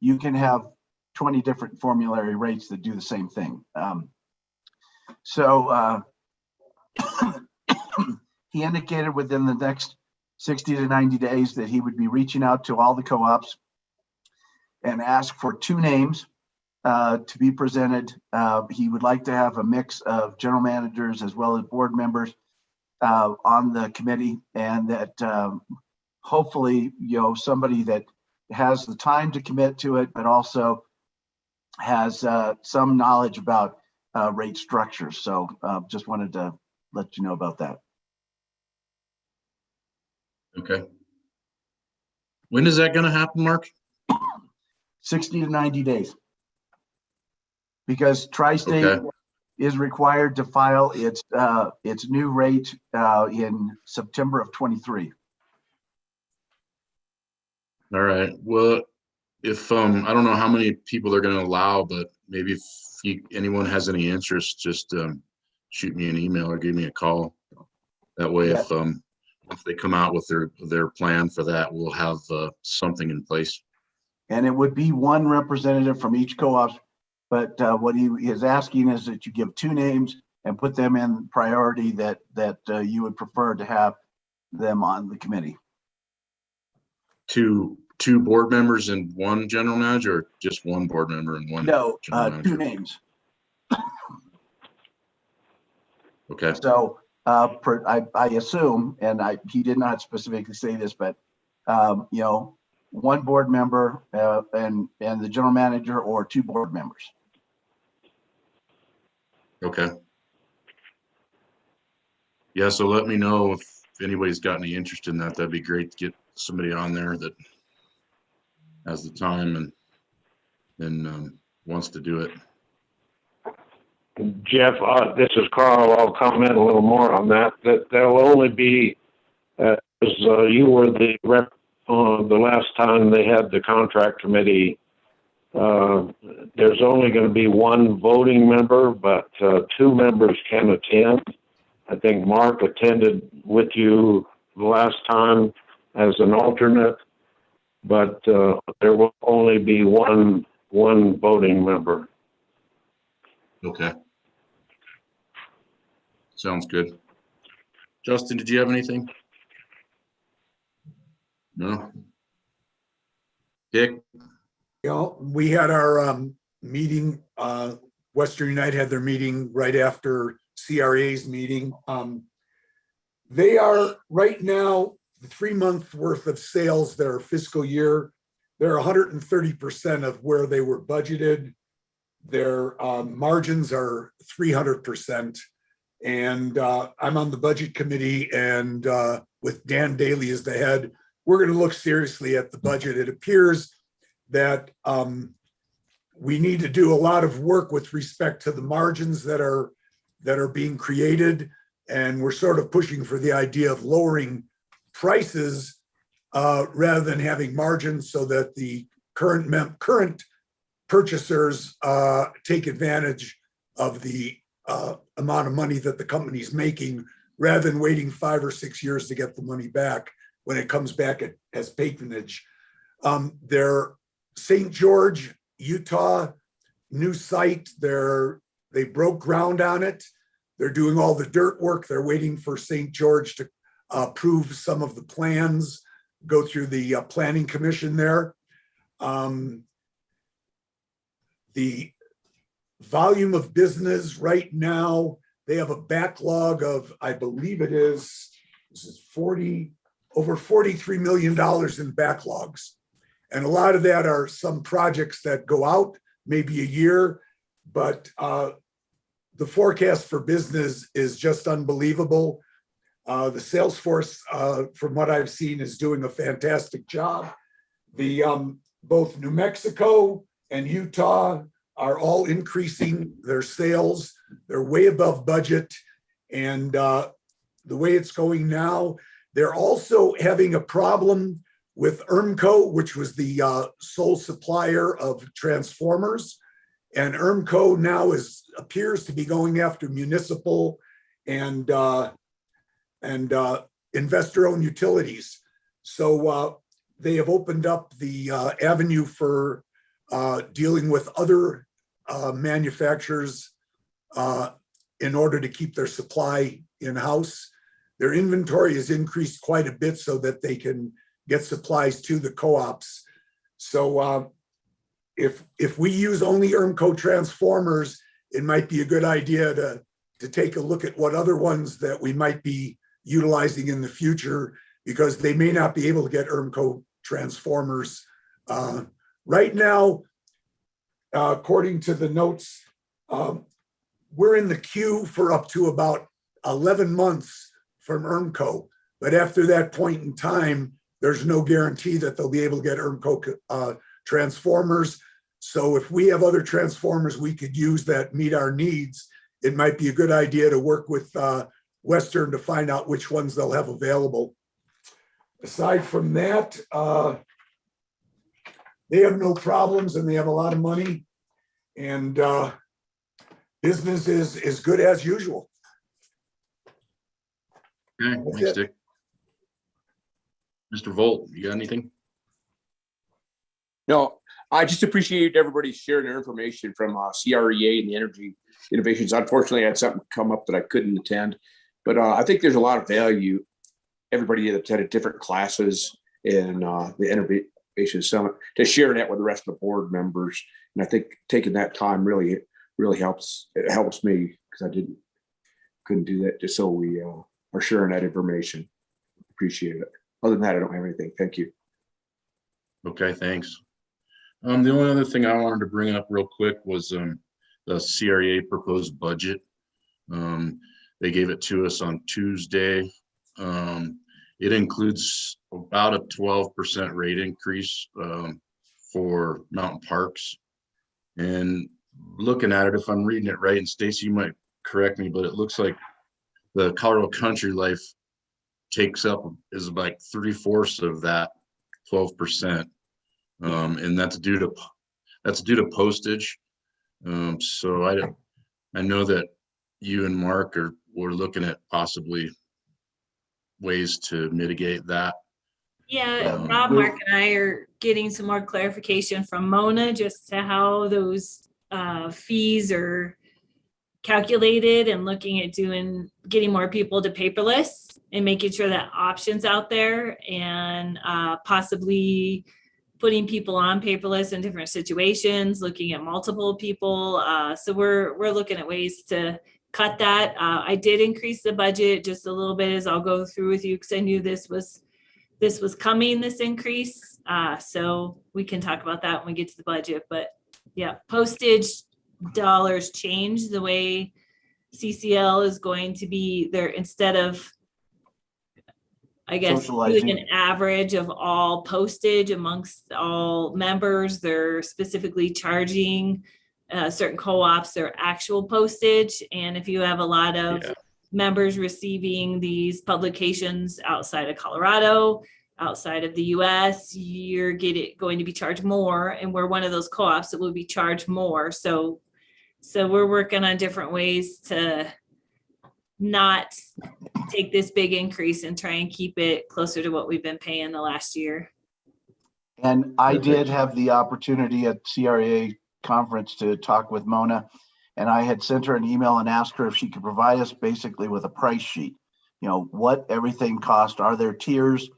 You can have 20 different formulary rates that do the same thing. He indicated within the next 60 to 90 days that he would be reaching out to all the co-ops and ask for 2 names to be presented. He would like to have a mix of general managers as well as board members on the committee, and that hopefully, somebody that has the time to commit to it, but also has some knowledge about rate structures. So just wanted to let you know about that. Okay. When is that going to happen, Mark? 60 to 90 days. Because Tri-State is required to file its new rate in September of 23. All right. Well, if I don't know how many people they're going to allow, but maybe if anyone has any interest, just shoot me an email or give me a call. That way, if they come out with their plan for that, we'll have something in place. And it would be 1 representative from each co-op. But what he is asking is that you give 2 names and put them in priority that you would prefer to have them on the committee. Two board members and 1 general manager, or just 1 board member and 1? No, general manager? 2 names. Okay. So I assume, and he did not specifically say this, but 1 board member and the general manager, or 2 board members. Okay. Yeah, so let me know if anybody's got any interest in that. That'd be great to get somebody on there that has the time and wants to do it. Jeff, this is Carl. I'll comment a little more on that. That there will only be, as you were the rep the last time they had the contract committee, there's only going to be 1 voting member, but 2 members can attend. I think Mark attended with you the last time as an alternate, but there will only be one voting member. Okay. Sounds good. Justin, did you have anything? No. Dick? We had our meeting, Western United had their meeting right after CRA's meeting. They are right now, the 3-month worth of sales, their fiscal year, they're 130% of where they were budgeted. Their margins are 300%. And I'm on the budget committee, and with Dan Daly as the head, we're going to look seriously at the budget. It appears that we need to do a lot of work with respect to the margins that are being created, and we're sort of pushing for the idea of lowering prices rather than having margins, so that the current purchasers take advantage of the amount of money that the company's making, rather than waiting 5 or 6 years to get the money back when it comes back as patronage. Their St. George, Utah new site, they broke ground on it. They're doing all the dirt work. They're waiting for St. George to approve some of the plans, go through the planning commission there. The volume of business right now, they have a backlog of, I believe this is over $43 million in backlogs. And a lot of that are some projects that go out maybe a year, but the forecast for business is just unbelievable. The sales force, from what I've seen, is doing a fantastic job. Both New Mexico and Utah are all increasing their sales. They're way above budget. And the way it's going now, they're also having a problem with ERMCO, which was the sole supplier of transformers. And ERMCO now appears to be going after municipal and investor-owned utilities. So they have opened up the avenue for dealing with other manufacturers in order to keep their supply in-house. Their inventory has increased quite a bit so that they can get supplies to the co-ops. So if we use only ERMCO transformers, it might be a good idea to take a look at what other ones that we might be utilizing in the future, because they may not be able to get ERMCO transformers. Right now, according to the notes, we're in the queue for up to about 11 months from ERMCO. But after that point in time, there's no guarantee that they'll be able to get ERMCO transformers. So if we have other transformers we could use that meet our needs, it might be a good idea to work with Western to find out which ones they'll have available. Aside from that, they have no problems and they have a lot of money, and business is good as usual. Okay, That's thanks, it. Dick. Mr. Volt, you got anything? No, I just appreciate everybody sharing their information from CREA and the Energy Innovations. Unfortunately, I had something come up that I couldn't attend, but I think there's a lot of value. Everybody that attended different classes in the Innovation Summit to share that with the rest of the board members. And I think taking that time really helps. It helps me because I couldn't do that, just so we are sharing that information. Appreciate it. Other than that, I don't have anything. Thank you. Okay, thanks. The only other thing I wanted to bring up real quick was the CREA proposed budget. They gave it to us on Tuesday. It includes about a 12% rate increase for mountain parks. And looking at it, if I'm reading it right, and Stacy, you might correct me, but it looks like the Colorado Country Life is like 3/4 of that 12%. And that's due to postage. So I know that you and Mark were looking at possibly ways to mitigate that. Yeah, Rob, Mark, and I are getting some more clarification from Mona just to how those fees are calculated, and looking at getting more people to paperless and making sure that options out there, and possibly putting people on paperless in different situations, looking at multiple people. So we're looking at ways to cut that. I did increase the budget just a little bit, as I'll go through with you, because I knew this was coming, this increase. So we can talk about that when we get to the budget. But yeah, postage dollars change the way CCL is going to be there. Instead of, I guess, doing an average of all postage amongst all members, they're specifically charging certain co-ops their actual postage. And if you have a lot of members receiving these publications outside of Colorado, outside of the US, you're going to be charged more. And we're one of those co-ops that will be charged more. So we're working on different ways to not take this big increase and try and keep it closer to what we've been paying the last year. And I did have the opportunity at CREA conference to talk with Mona, and I had sent her an email and asked her if she could provide us basically with a price sheet, what everything cost, are there tiers?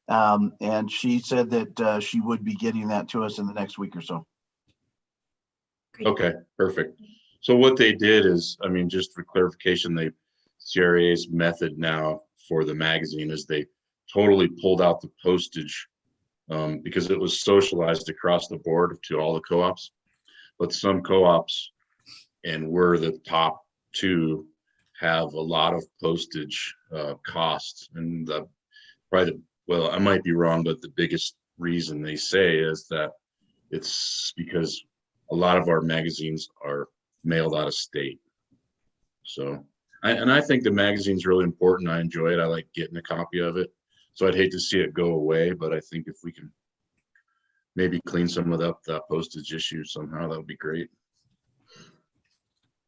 And she said that she would be getting that to us in the next week or so. Okay, perfect. So what they did is, just for clarification, CREA's method now for the magazine is they totally pulled out the postage because it was socialized across the board to all the co-ops. But some co-ops and we're the top two, have a lot of postage costs. And probably, well, I might be wrong, but the biggest reason they say is that it's because a lot of our magazines are mailed out of state. So, I think the magazine's really important. I enjoy it. I like getting a copy of it. So I'd hate to see it go away, but I think if we can maybe clean some of that postage issue somehow, that would be great.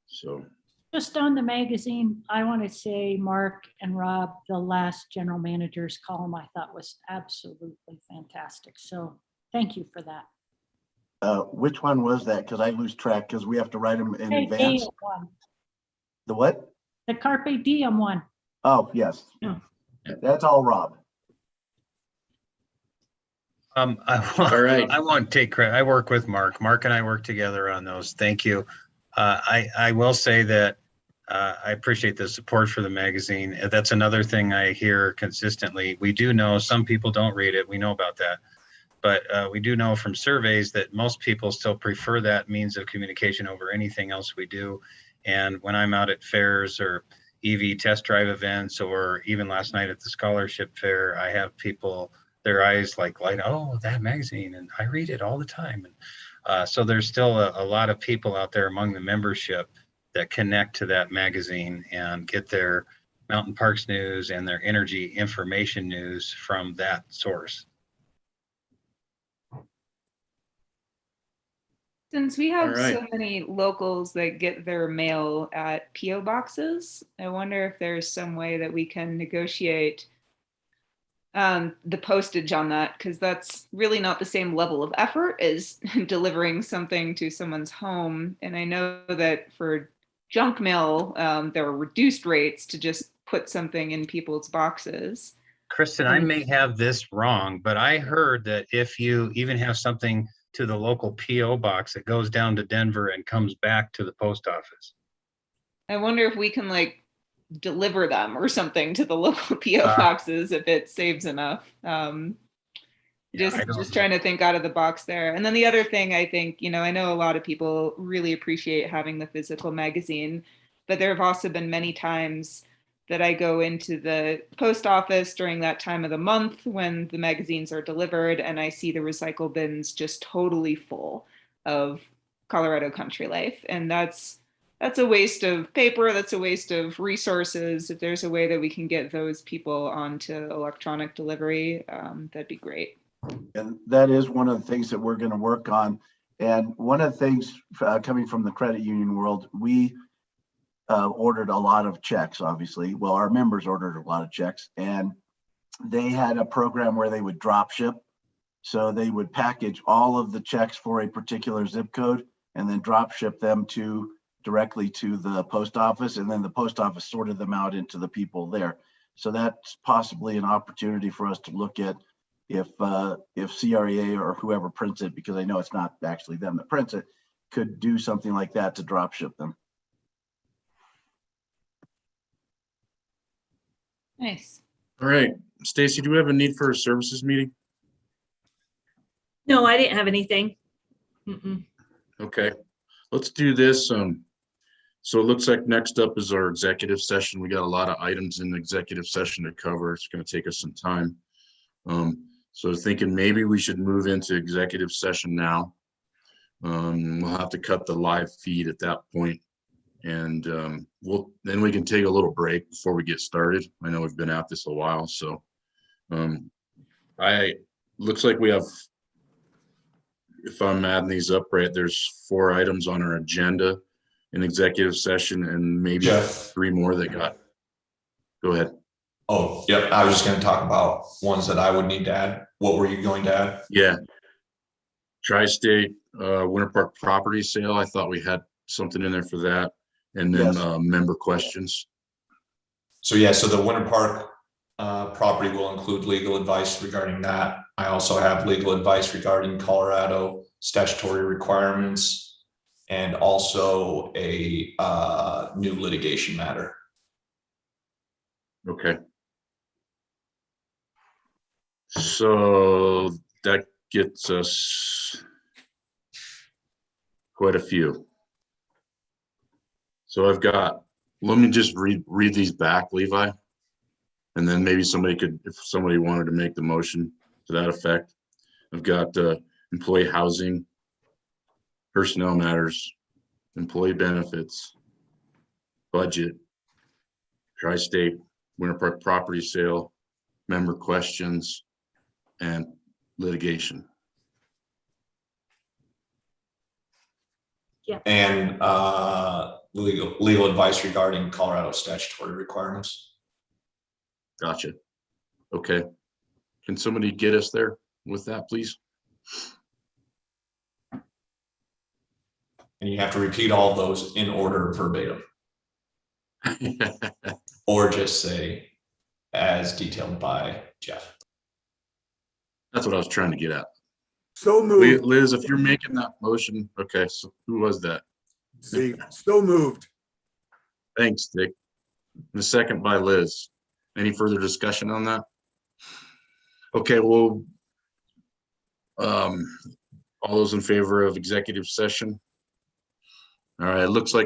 So. Just on the magazine, I want to say, Mark and Rob, the last general manager's column I thought was absolutely fantastic. So thank you for that. Which one was that? Because I lose track because we have to write them in Carpe advance. Diem one. The what? The Carpe Diem one. Oh, yes. Yeah. That's all Rob. All right. I won't take credit. I work with Mark. Mark and I work together on those. Thank you. I will say that I appreciate the support for the magazine. That's another thing I hear consistently. We do know some people don't read it. We know about that. But we do know from surveys that most people still prefer that means of communication over anything else we do. And when I'm out at fairs or EV test drive events, or even last night at the scholarship fair, I have people, their eyes like light, oh, that magazine, and I read it all the time. And so there's still a lot of people out there among the membership that connect to that magazine and get their Mountain Parks news and their energy information news from that source. Since we have All right. so many locals that get their mail at PO boxes, I wonder if there's some way that we can negotiate the postage on that, because that's really not the same level of effort as delivering something to someone's home. And I know that for junk mail, there are reduced rates to just put something in people's boxes. Kristen, I may have this wrong, but I heard that if you even have something to the local PO box, it goes down to Denver and comes back to the post office. I wonder if we can like deliver them or something to the local PO boxes if it saves enough. Just trying to think out of the box there. And then the other thing, I think, I know a lot of people really appreciate having the physical magazine, but there have also been many times that I go into the post office during that time of the month when the magazines are delivered, and I see the recycle bins just totally full of Colorado country life. And that's a waste of paper. That's a waste of resources. If there's a way that we can get those people onto electronic delivery, that'd be great. And that is one of the things that we're going to work on. And one of the things coming from the credit union world, we ordered a lot of checks, obviously. Well, our members ordered a lot of checks, and they had a program where they would drop ship. So they would package all of the checks for a particular zip code and then drop ship them directly to the post office, and then the post office sorted them out into the people there. So that's possibly an opportunity for us to look at if CREA or whoever prints it, because I know it's not actually them that prints it, could do something like that to drop ship them. Nice. All right, Stacy, do we have a need for a services meeting? No, I didn't have anything. Mm-mm. Okay, let's do this. So it looks like next up is our executive session. We got a lot of items in the executive session to cover. It's going to take us some time. So thinking maybe we should move into executive session now. We'll have to cut the live feed at that point. And then we can take a little break before we get started. I know we've been at this a while, so looks like we have, if I'm adding these up right, there's 4 items on our agenda in executive session, and maybe Jeff. 3 more that got. Go ahead. Oh, yep. I was just going to talk about ones that I would need to add. What were you going to add? Yeah. Tri-State Winter Park property sale. I thought we had something in there for that. And then Yes. Member questions. So yeah, so the Winter Park property will include legal advice regarding that. I also have legal advice regarding Colorado statutory requirements and also a new litigation matter. Okay. So that gets us quite a few. So I've got, let me just read these back, Levi. And then maybe somebody could, if somebody wanted to make the motion to that effect. I've got employee housing, personnel matters, employee benefits, budget, tri-state, Winter Park property sale, member questions, and litigation. And legal advice regarding Colorado statutory requirements. Gotcha. Okay. Can somebody get us there with that, please? And you have to repeat all of those in order verbatim. Or just say, as detailed by Jeff. That's what I was trying to get at. So moved. Liz, if you're making that motion, okay, so who was that? See, so moved. Thanks, Dick. And a second by Liz. Any further discussion on that? Okay, well, all those in favor of executive session? All right, it looks like